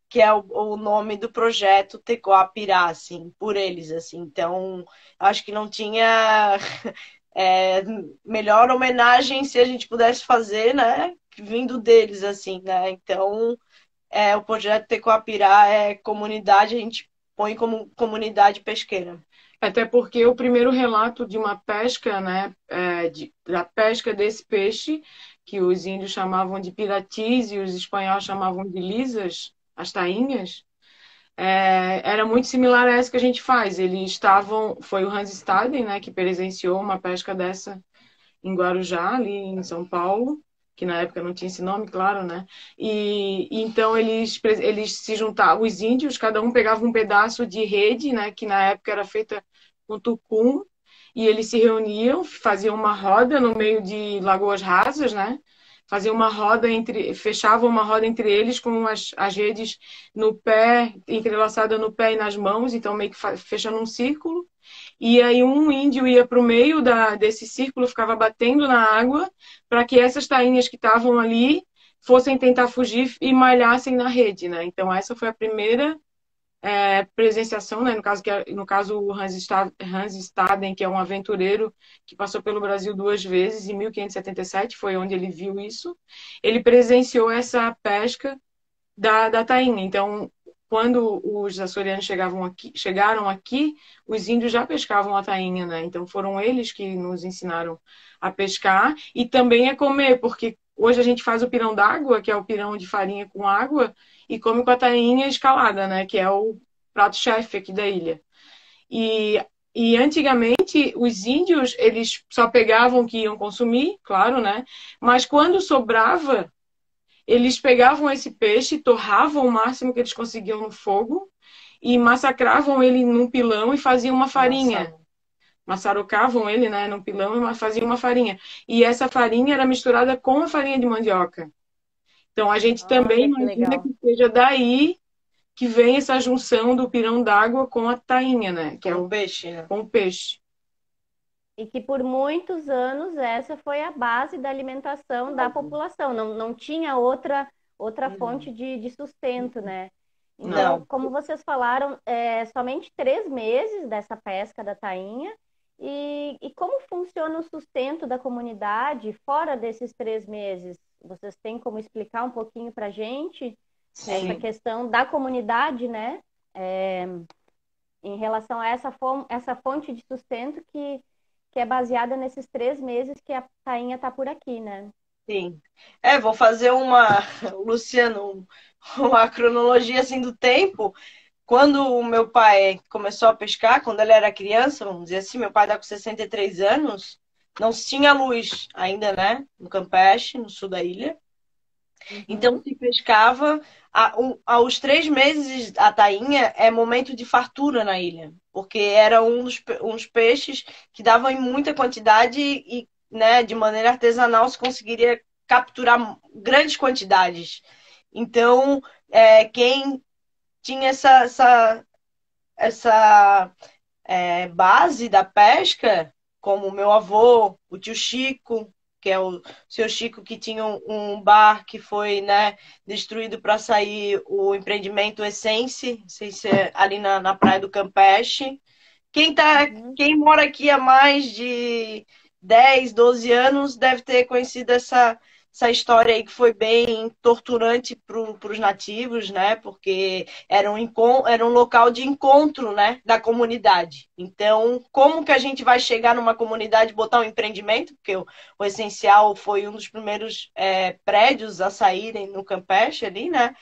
que é o nome do projeto Tecoapirá, assim, por eles, assim. Então, acho que não tinha é, melhor homenagem se a gente pudesse fazer, né, vindo deles, assim, né. Então, o projeto Tecoapirá é comunidade, a gente põe como comunidade pesqueira. Até porque o primeiro relato de uma pesca, né, da pesca desse peixe, que os índios chamavam de piratis e os espanhóis chamavam de lisas, as tainhas, era muito similar a essa que a gente faz. Eles estavam, foi o Hans Staden, né, que presenciou uma pesca dessa em Guarujá, ali em São Paulo, que na época não tinha esse nome, claro, né? E então eles se juntavam, os índios, cada um pegava um pedaço de rede, né, que na época era feita com tucum, e eles se reuniam, faziam uma roda no meio de lagoas rasas, né? Faziam uma roda fechavam uma roda entre eles com as redes no pé, entrelaçada no pé e nas mãos, então meio que fechando um círculo. E aí um índio ia para o meio desse círculo, ficava batendo na água para que essas tainhas que estavam ali fossem tentar fugir e malhassem na rede, né? Então essa foi a primeira presenciação, né? No caso o Hans Staden, que é um aventureiro que passou pelo Brasil 2 vezes, em 1577 foi onde ele viu isso. Ele presenciou essa pesca da tainha. Então, quando os açorianos chegaram aqui, os índios já pescavam a tainha, né? Então foram eles que nos ensinaram a pescar e também a comer, porque hoje a gente faz o pirão d'água, que é o pirão de farinha com água, e come com a tainha escalada, né? Que é o prato-chefe aqui da ilha. E, e antigamente os índios eles só pegavam o que iam consumir, claro, né? Mas quando sobrava eles pegavam esse peixe, torravam o máximo que eles conseguiam no fogo e massacravam ele num pilão e faziam uma farinha. Nossa. Maçarocavam ele, né, num pilão e faziam uma farinha. E essa farinha era misturada com a farinha de mandioca. Então a gente também Olha que imagina legal. que seja daí que vem essa junção do pirão d'água com a tainha, né, que é Com peixe, né? com o peixe. E que por muitos anos essa foi a base da alimentação da população. Não tinha outra fonte de sustento, né? Não. Então, Não. como vocês falaram, somente 3 meses dessa pesca da tainha. E como funciona o sustento da comunidade fora desses 3 meses? Vocês têm como explicar um pouquinho para a gente essa Sim. questão da comunidade, né? Em relação a essa fonte de sustento que é baseada nesses 3 meses que a tainha está por aqui, né? Sim. Vou fazer Luciano, uma cronologia assim do tempo. Quando o meu pai começou a pescar, quando ele era criança, vamos dizer assim, meu pai está com 63 anos, não se tinha luz ainda, né? No Campeche, no sul da ilha. Então Uhum. se pescava. Aos 3 meses, a tainha é momento de fartura na ilha, porque era uns peixes que davam em muita quantidade e, né, de maneira artesanal se conseguiria capturar grandes quantidades. Então, quem tinha essa base da pesca, como o meu avô, o tio Chico, que é o seu Chico que tinha um bar que foi, né, destruído para sair o empreendimento Essence, ali na praia do Campeche. Uhum. Quem mora aqui há mais de 10, 12 anos deve ter conhecido essa história aí que foi bem torturante para os nativos, né? Porque era um local de encontro, né, da comunidade. Então, como que a gente vai chegar numa comunidade e botar um empreendimento? Porque o Essencial foi um dos primeiros prédios a saírem no Campeche ali, né?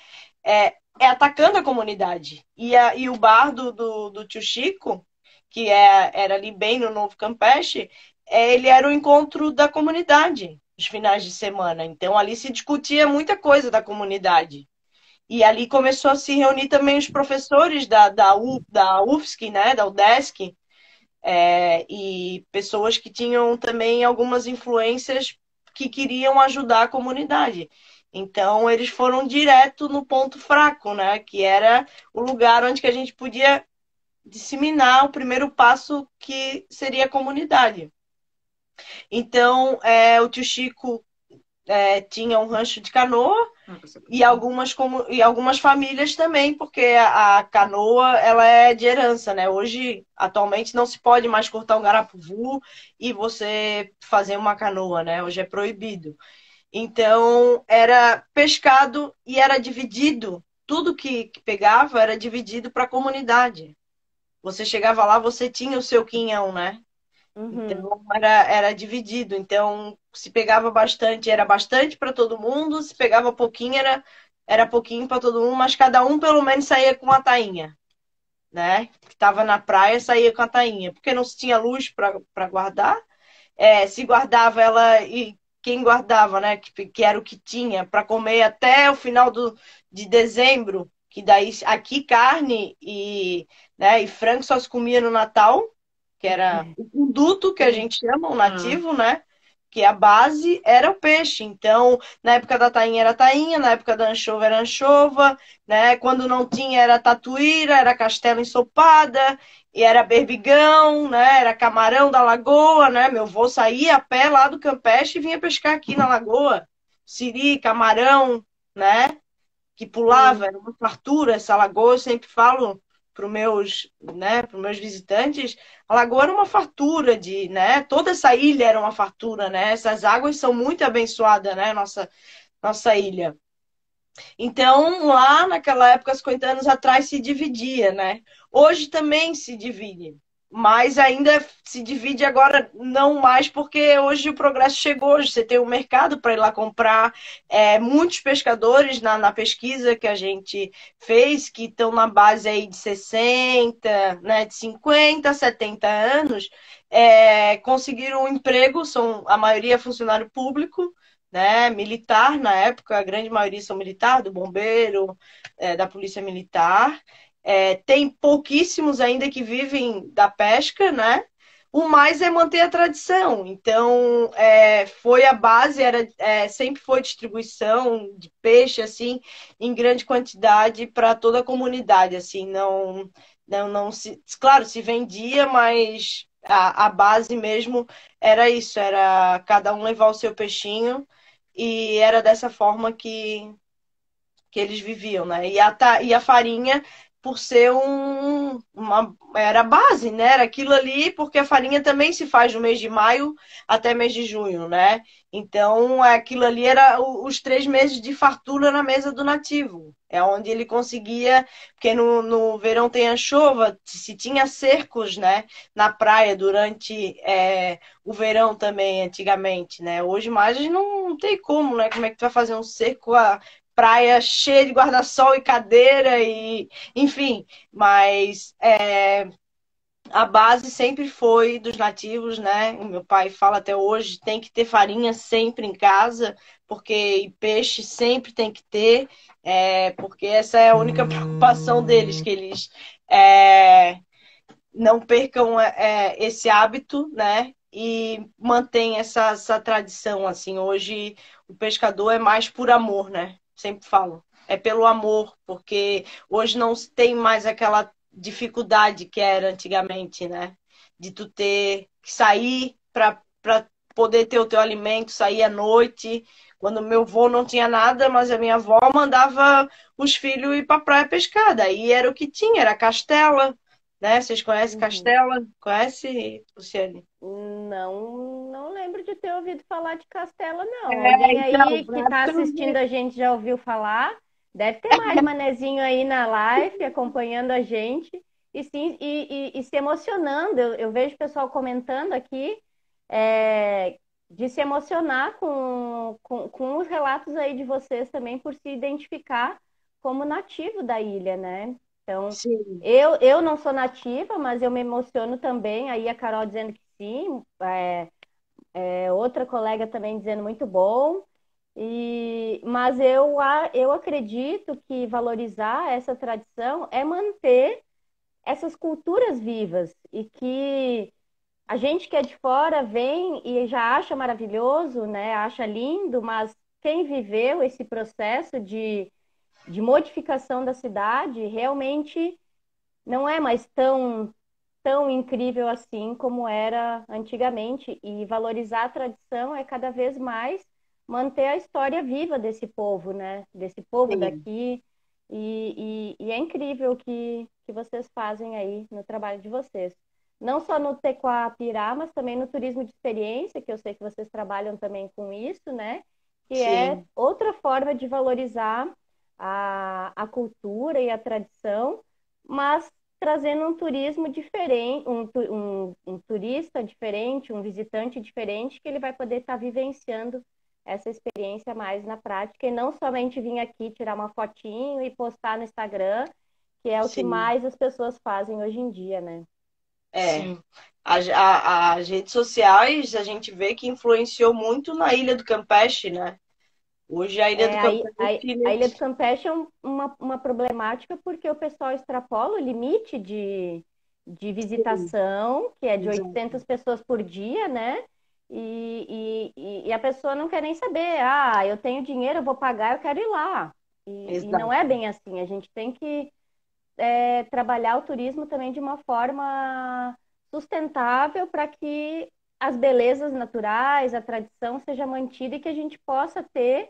É atacando a comunidade. E o bar do tio Chico, que era ali bem no Novo Campeche, ele era o encontro da comunidade, os finais de semana. Então, ali se discutia muita coisa da comunidade. E ali começou a se reunir também os professores da UFSC, né, da UDESC, e pessoas que tinham também algumas influências que queriam ajudar a comunidade. Então, eles foram direto no ponto fraco, né, que era o lugar onde que a gente podia disseminar o primeiro passo, que seria a comunidade. Então, o tio Chico tinha um rancho de canoa e algumas famílias também, porque a canoa ela é de herança, né? Hoje, atualmente, não se pode mais cortar um garapuvu e você fazer uma canoa, né? Hoje é proibido. Então, era pescado e era dividido. Tudo que pegava era dividido para a comunidade. Você chegava lá, você tinha o seu quinhão, né? Uhum. Então era dividido. Então, se pegava bastante, era bastante para todo mundo. Se pegava pouquinho, era pouquinho para todo mundo, mas cada um pelo menos saía com uma tainha, né? Que estava na praia, saía com a tainha, porque não se tinha luz para guardar. Se guardava ela e quem guardava, né? Que era o que tinha para comer até o final de dezembro, que daí aqui carne né, e frango só se comia no Natal, que era o conduto que a Sim. gente chama, o nativo, né? Que a base era o peixe. Então, na época da tainha era tainha, na época da anchova era anchova, né? Quando não tinha era tatuíra, era castela ensopada, e era berbigão, né? Era camarão da lagoa, né? Meu avô saía a pé lá do Campeche e vinha pescar aqui na lagoa. Siri, camarão, né? Que pulava, Sim. era uma fartura essa lagoa. Eu sempre falo para os meus visitantes, a lagoa era uma fartura né? Toda essa ilha era uma fartura, né? Essas águas são muito abençoadas, né? Nossa ilha. Então, lá naquela época, 50 anos atrás, se dividia, né? Hoje também se divide, mas ainda se divide agora não mais, porque hoje o progresso chegou, hoje você tem um mercado para ir lá comprar. Muitos pescadores na pesquisa que a gente fez, que estão na base aí de 60, né, de 50, 70 anos, conseguiram um emprego, a maioria é funcionário público, né, militar na época, a grande maioria são militar, do bombeiro, da polícia militar. Tem pouquíssimos ainda que vivem da pesca, né? O mais é manter a tradição. Então, foi a base, sempre foi distribuição de peixe, assim, em grande quantidade para toda a comunidade, assim, não claro, se vendia, mas a base mesmo era isso, era cada um levar o seu peixinho e era dessa forma que eles viviam, né? E a farinha por ser era base, né? Era aquilo ali, porque a farinha também se faz no mês de maio até mês de junho, né? Então, aquilo ali era os 3 meses de fartura na mesa do nativo. É onde ele conseguia, porque no verão tem a chuva, se tinha cercos, né? Na praia durante o verão também, antigamente, né? Hoje mais não tem como, né? Como é que tu vai fazer um cerco praia cheia de guarda-sol e cadeira e enfim, mas a base sempre foi dos nativos, né? O meu pai fala até hoje, tem que ter farinha sempre em casa, porque peixe sempre tem que ter, porque essa é a única preocupação deles, que eles não percam esse hábito, né? E mantém essa tradição, assim. Hoje o pescador é mais por amor, né? Sempre falo. É pelo amor, porque hoje não se tem mais aquela dificuldade que era antigamente, né? De tu ter que sair para poder ter o teu alimento, sair à noite. Quando meu avô não tinha nada, mas a minha avó mandava os filhos ir para a praia pescar. Daí era o que tinha, era castela, né? Vocês conhecem Uhum. Castela? Conhece, Luciane? Não lembro de ter ouvido falar de Castela, não. Alguém Então, aí que pra está tu assistindo ver. a gente já ouviu falar? Deve ter mais manezinho aí na live acompanhando a gente e sim e se emocionando. Eu vejo o pessoal comentando aqui de se emocionar com os relatos aí de vocês também por se identificar como nativo da ilha, né? Então, Sim, eu não sou nativa, mas eu me emociono também. Aí a Carol dizendo que sim, outra colega também dizendo muito bom. Mas eu acredito que valorizar essa tradição é manter essas culturas vivas e que a gente que é de fora vem e já acha maravilhoso, né? Acha lindo, mas quem viveu esse processo de modificação da cidade realmente não é mais tão incrível assim como era antigamente. E valorizar a tradição é cada vez mais manter a história viva desse povo, né? Desse povo sim, daqui. E é incrível o que vocês fazem aí no trabalho de vocês. Não só no Tequapirá, mas também no turismo de experiência, que eu sei que vocês trabalham também com isso, né? Que é sim, outra forma de valorizar a cultura e a tradição, mas trazendo um turismo diferente, um turista diferente, um visitante diferente, que ele vai poder estar vivenciando essa experiência mais na prática e não somente vir aqui tirar uma fotinho e postar no Instagram, que é o que sim. mais as pessoas fazem hoje em dia, né? É. Sim. As redes sociais a gente vê que influenciou muito na Ilha do Campeche, né? Hoje a Ilha do Campeche, A Ilha do Campeche é uma problemática porque o pessoal extrapola o limite de sim, visitação, que é de exato, 800 pessoas por dia, né? E a pessoa não quer nem saber, ah, eu tenho dinheiro, eu vou pagar, eu quero ir lá. E não é exato. bem assim, a gente tem que trabalhar o turismo também de uma forma sustentável para que as belezas naturais, a tradição seja mantida e que a gente possa ter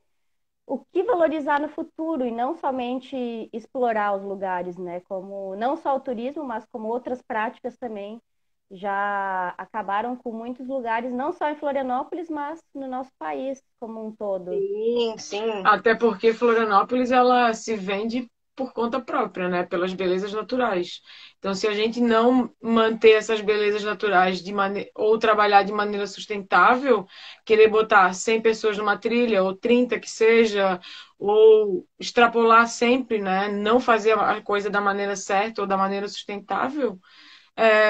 o que valorizar no futuro e não somente explorar os lugares, né? Como não só o turismo, mas como outras práticas também já acabaram com muitos lugares, não só em Florianópolis, mas no nosso país como um todo. Sim, sim, Até porque Florianópolis ela se vende por conta própria, né? Pelas belezas naturais. Então, se a gente não manter essas belezas naturais ou trabalhar de maneira sustentável, querer botar 100 pessoas numa trilha, ou 30 que seja, ou extrapolar sempre, né? Não fazer a coisa da maneira certa ou da maneira sustentável,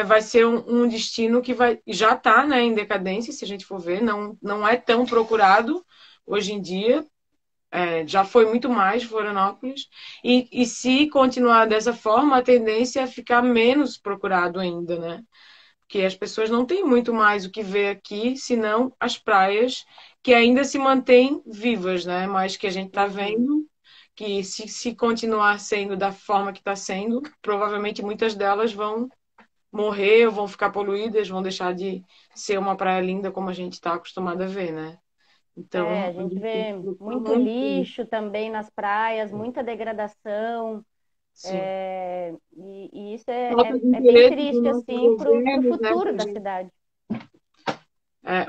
vai ser um destino que já está, né, em decadência, se a gente for ver, não é tão procurado hoje em dia. Já foi muito mais Florianópolis, e se continuar dessa forma, a tendência é ficar menos procurado ainda, né? Porque as pessoas não têm muito mais o que ver aqui, senão as praias que ainda se mantêm vivas, né? Mas que a gente está uhum, vendo que se continuar sendo da forma que está sendo, provavelmente muitas delas vão morrer, ou vão ficar poluídas, vão deixar de ser uma praia linda como a gente está acostumado a ver, né? É, Então, a a gente gente tem que vê preocupar muito muito. lixo também nas praias, muita degradação. sim. E isso é, Falta de é bem interesse dos triste, nossos assim, para o governos, né? futuro da cidade.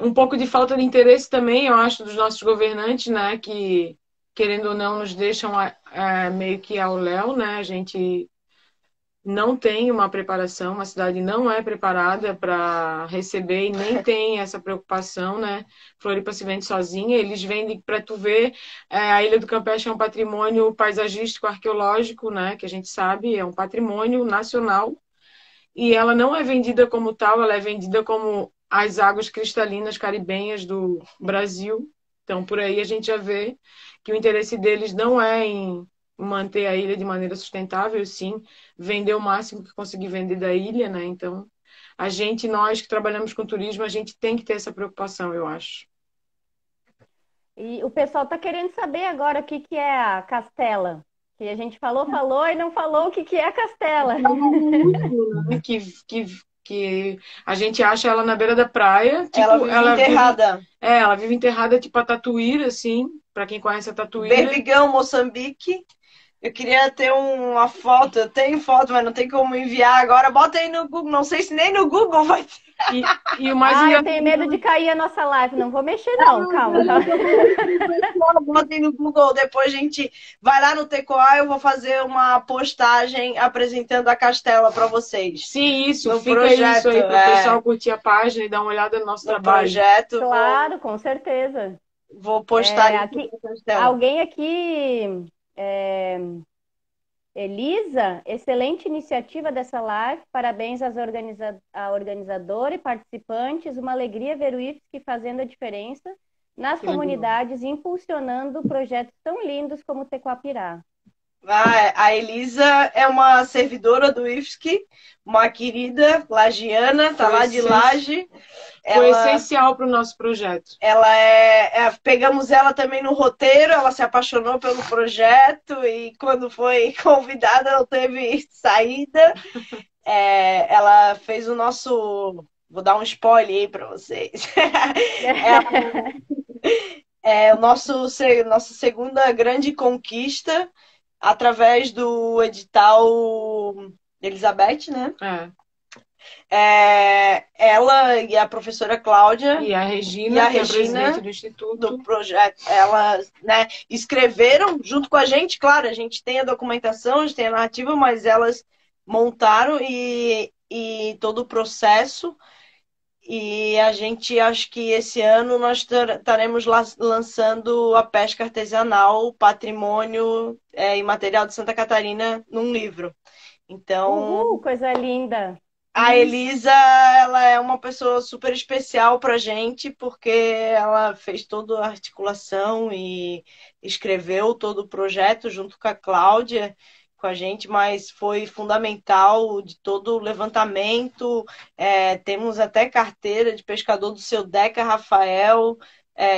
Um pouco de falta de interesse também, eu acho, dos nossos governantes, né? Que, querendo ou não, nos deixam meio que ao léu, né? A gente não tem uma preparação, a cidade não é preparada para receber e nem tem essa preocupação, né? Floripa se vende sozinha, eles vendem para tu ver, a Ilha do Campeche é um patrimônio paisagístico arqueológico, né? Que a gente sabe, é um patrimônio nacional e ela não é vendida como tal, ela é vendida como as águas cristalinas caribenhas do Brasil. Então, por aí a gente já vê que o interesse deles não é em manter a ilha de maneira sustentável, sim vender o máximo que conseguir vender da ilha, né? Então, nós que trabalhamos com turismo, a gente tem que ter essa preocupação, eu acho. E o pessoal está querendo saber agora o que que é a Castela. Que a gente falou e não falou o que que é a Castela. Né? Que a gente acha ela na beira da praia, Ela tipo, vive enterrada. ela vive enterrada tipo a Tatuíra, assim, para quem conhece a Tatuíra. Berbigão, Moçambique. Eu queria ter uma foto, eu tenho foto, mas não tem como enviar agora. Bota aí no Google, não sei se nem no Google vai ter. E o mais eu tenho medo de cair a nossa live, não vou mexer não, calma. Bota aí no Google, depois a gente vai lá no Tecoá, eu vou fazer uma postagem apresentando a Castela para vocês. Sim, isso, no fica projeto, isso aí para o pessoal curtir a página e dar uma olhada no nosso trabalho. Projeto, claro, com certeza. Vou postar aqui, alguém aqui, Elisa, excelente iniciativa dessa live, parabéns à organizadora e participantes, uma alegria ver o IFSC fazendo a diferença nas comunidades, impulsionando projetos tão lindos como o Tecoapirá. A Elisa é uma servidora do IFSC, uma querida lagiana, tá lá de Laje. Foi essencial para o nosso projeto. Pegamos ela também no roteiro, ela se apaixonou pelo projeto e quando foi convidada não teve saída. Ela fez o nosso... Vou dar um spoiler aí para vocês. Nossa segunda grande conquista através do edital Elizabeth, né? Ela e a professora Cláudia e a Regina, que é a presidente do Instituto do projeto, elas, né, escreveram junto com a gente, claro, a gente tem a documentação, a gente tem a narrativa, mas elas montaram e todo o processo. E a gente, acho que esse ano nós estaremos lançando a pesca artesanal, patrimônio imaterial de Santa Catarina, num livro. Então, coisa linda! A Elisa, ela é uma pessoa super especial para a gente, porque ela fez toda a articulação e escreveu todo o projeto junto com a Cláudia, com a gente, mas foi fundamental de todo o levantamento. Temos até carteira de pescador do seu Deca Rafael,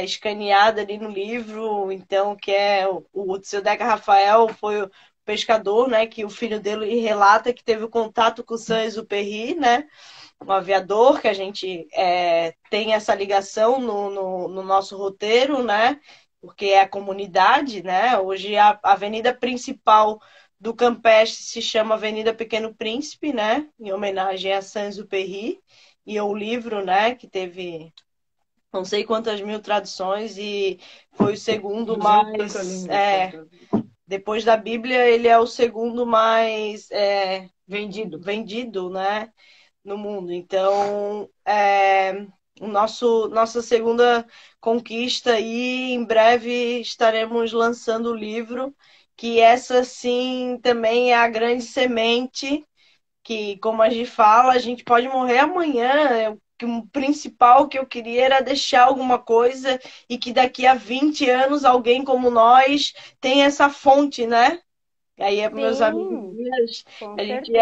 escaneada ali no livro, então, que é o seu Deca Rafael foi o pescador, né, que o filho dele relata que teve o contato com o Saint-Exupéry, né, um aviador, que a gente tem essa ligação no nosso roteiro, né, porque é a comunidade, né, hoje a avenida principal do Campeche se chama Avenida Pequeno Príncipe, né, em homenagem a Saint-Exupéry, e o livro, né, que teve não sei quantas mil traduções e foi o segundo mais... Depois da Bíblia, ele é o segundo mais vendido, né, no mundo. Então, nossa segunda conquista e em breve estaremos lançando o livro, que essa sim também é a grande semente que, como a gente fala, a gente pode morrer amanhã. O principal que eu queria era deixar alguma coisa e que daqui a 20 anos alguém como nós tem essa fonte, né? Aí, meus amigos, a gente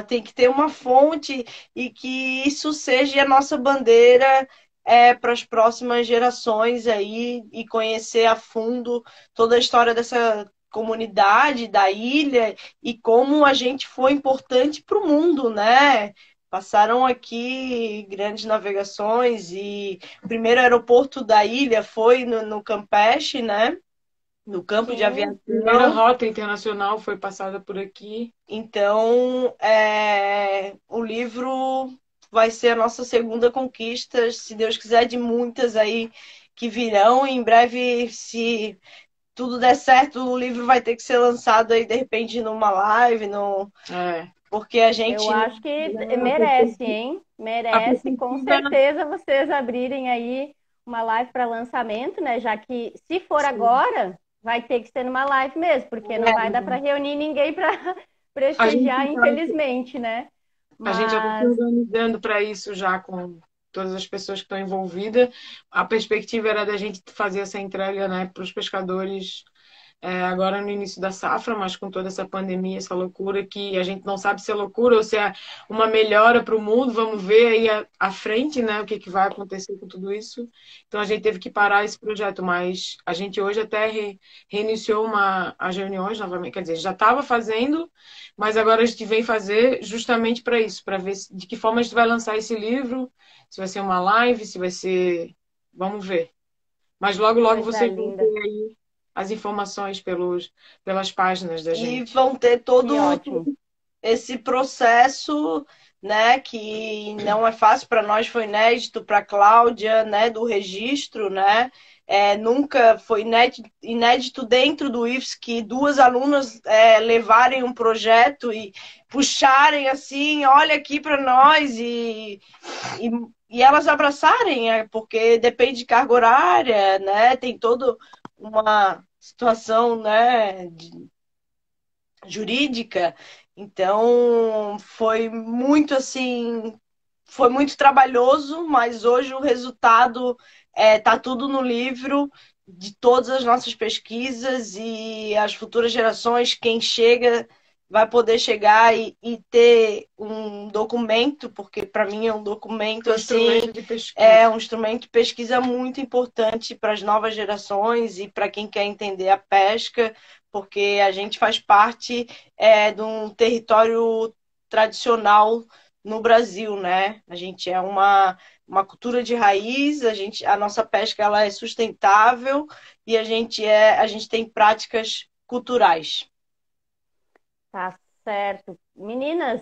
tem que ter uma fonte e que isso seja a nossa bandeira para as próximas gerações aí e conhecer a fundo toda a história dessa comunidade, da ilha e como a gente foi importante para o mundo, né? Passaram aqui grandes navegações e o primeiro aeroporto da ilha foi no Campeche, né? no campo de Sim. A primeira aviação. rota internacional foi passada por aqui. Então, o livro vai ser a nossa segunda conquista, se Deus quiser, de muitas aí que virão. Em breve, se tudo der certo, o livro vai ter que ser lançado aí, de repente, numa live, É. porque a Eu gente... acho que A merece, perspectiva, hein? a Merece, com perspectiva, certeza, vocês abrirem aí uma live para lançamento, né? Já que, se for sim. agora, vai ter que ser numa live mesmo, porque não vai dar para reunir ninguém para A gente prestigiar, está infelizmente, né? A gente já está se Mas organizando para isso já com todas as pessoas que estão envolvidas. A perspectiva era da gente fazer essa entrega, né, para os pescadores agora no início da safra, mas com toda essa pandemia, essa loucura que a gente não sabe se é loucura ou se é uma melhora para o mundo. Vamos ver aí à frente, né, o que, que vai acontecer com tudo isso. Então a gente teve que parar esse projeto, mas a gente hoje até reiniciou as reuniões novamente, quer dizer, já estava fazendo, mas agora a gente vem fazer justamente para isso, para ver de que forma a gente vai lançar esse livro, se vai ser uma live, se vai ser. Vamos ver. Mas logo, logo coisa vocês vão linda, ter aí as informações pelas páginas da E gente. vão ter que todo ótimo. esse processo, né, que não é fácil para nós, foi inédito para a Cláudia, né, do registro, né, nunca foi inédito dentro do IFES que duas alunas levarem um projeto e puxarem assim, olha aqui para nós e, e elas abraçarem, porque depende de carga horária, né, tem toda uma situação, né, jurídica. Então, foi muito assim, foi muito trabalhoso, mas hoje o resultado tá tudo no livro de todas as nossas pesquisas e as futuras gerações, quem chega vai poder chegar e ter um documento, porque para mim é um documento Um assim, instrumento de é pesquisa. um instrumento de pesquisa muito importante para as novas gerações e para quem quer entender a pesca, porque a gente faz parte de um território tradicional no Brasil, né? A gente é uma cultura de raiz, a nossa pesca ela é sustentável e a gente tem práticas culturais. Tá certo. Meninas,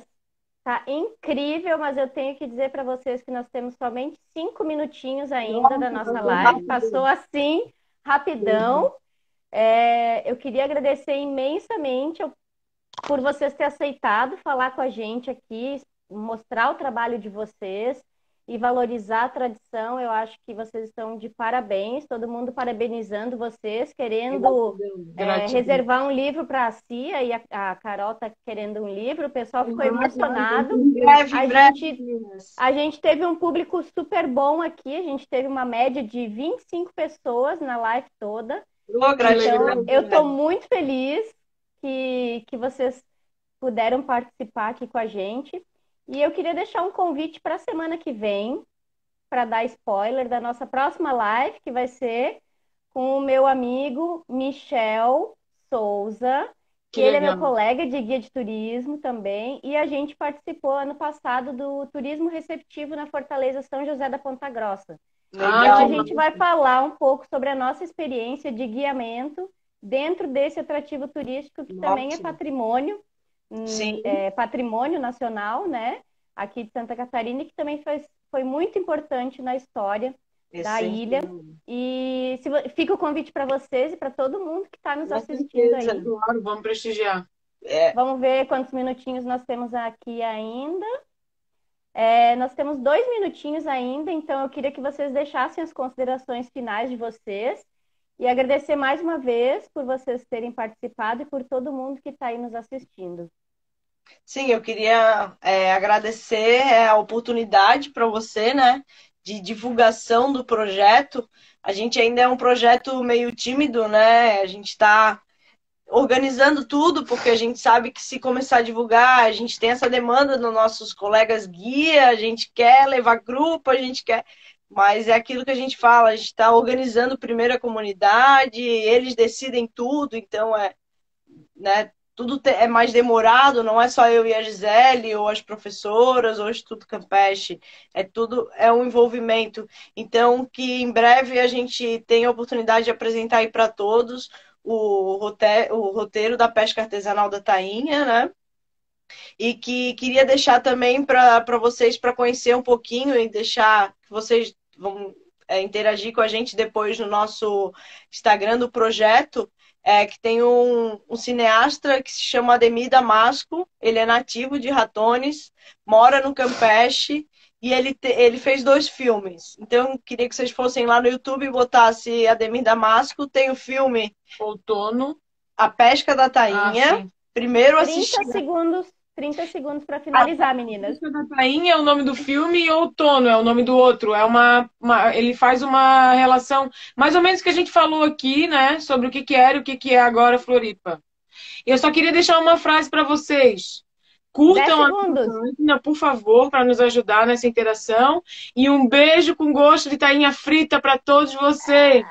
tá incrível, mas eu tenho que dizer para vocês que nós temos somente 5 minutinhos ainda da Nossa, nossa passou live. Passou rápido. assim, rapidão. Eu queria agradecer imensamente por vocês terem aceitado falar com a gente aqui, mostrar o trabalho de vocês e valorizar a tradição. Eu acho que vocês estão de parabéns, todo mundo parabenizando vocês, querendo Gratidão. reservar um livro para a Cia e a Carol está querendo um livro. O pessoal ficou emocionado. Em A breve, gente, meninas. a gente teve um público super bom aqui, a gente teve uma média de 25 pessoas na live toda. Oh, Que legal. Então, gratidão. eu estou muito feliz que vocês puderam participar aqui com a gente. E eu queria deixar um convite para a semana que vem, para dar spoiler da nossa próxima live, que vai ser com o meu amigo Michel Souza, que Que ele é meu legal. colega de guia de turismo também, e a gente participou ano passado do Turismo Receptivo na Fortaleza São José da Ponta Grossa. Então, Legal. a gente vai falar um pouco sobre a nossa experiência de guiamento dentro desse atrativo turístico, que também é Ótimo. patrimônio, Sim, patrimônio nacional, né? Aqui de Santa Catarina, e que também foi muito importante na história da ilha. essencial. E fica o convite para vocês e para todo mundo que está nos Com assistindo certeza. aí. Claro, vamos prestigiar. Vamos ver quantos minutinhos nós temos aqui ainda. Nós temos 2 minutinhos ainda, então eu queria que vocês deixassem as considerações finais de vocês e agradecer mais uma vez por vocês terem participado e por todo mundo que está aí nos assistindo. Sim, eu queria agradecer a oportunidade para você, né, de divulgação do projeto. A gente ainda é um projeto meio tímido, né? A gente está organizando tudo, porque a gente sabe que se começar a divulgar, a gente tem essa demanda dos nossos colegas guia, a gente quer levar grupo, a gente quer. Mas é aquilo que a gente fala, a gente está organizando primeiro a comunidade, eles decidem tudo, então né, tudo é mais demorado, não é só eu e a Gisele, ou as professoras, ou o Instituto Campeche, é um envolvimento. Então, que em breve a gente tenha a oportunidade de apresentar aí para todos o roteiro da pesca artesanal da Tainha, né? E que queria deixar também para vocês, para conhecer um pouquinho e deixar que vocês vão interagir com a gente depois no nosso Instagram do projeto, que tem um cineasta que se chama Ademir Damasco, ele é nativo de Ratones, mora no Campeche, e ele fez 2 filmes. Então, eu queria que vocês fossem lá no YouTube e botassem Ademir Damasco. Tem o filme Outono. A Pesca da Tainha. Primeiro 30 segundos para finalizar, meninas. A Pesca da Tainha é o nome do filme e Outono é o nome do outro. Ele faz uma relação, mais ou menos que a gente falou aqui, né? Sobre o que era e o que é agora Floripa. E eu só queria deixar uma frase para vocês. Curtam a página, por favor, para nos ajudar nessa interação. E um beijo com gosto de tainha frita para todos vocês.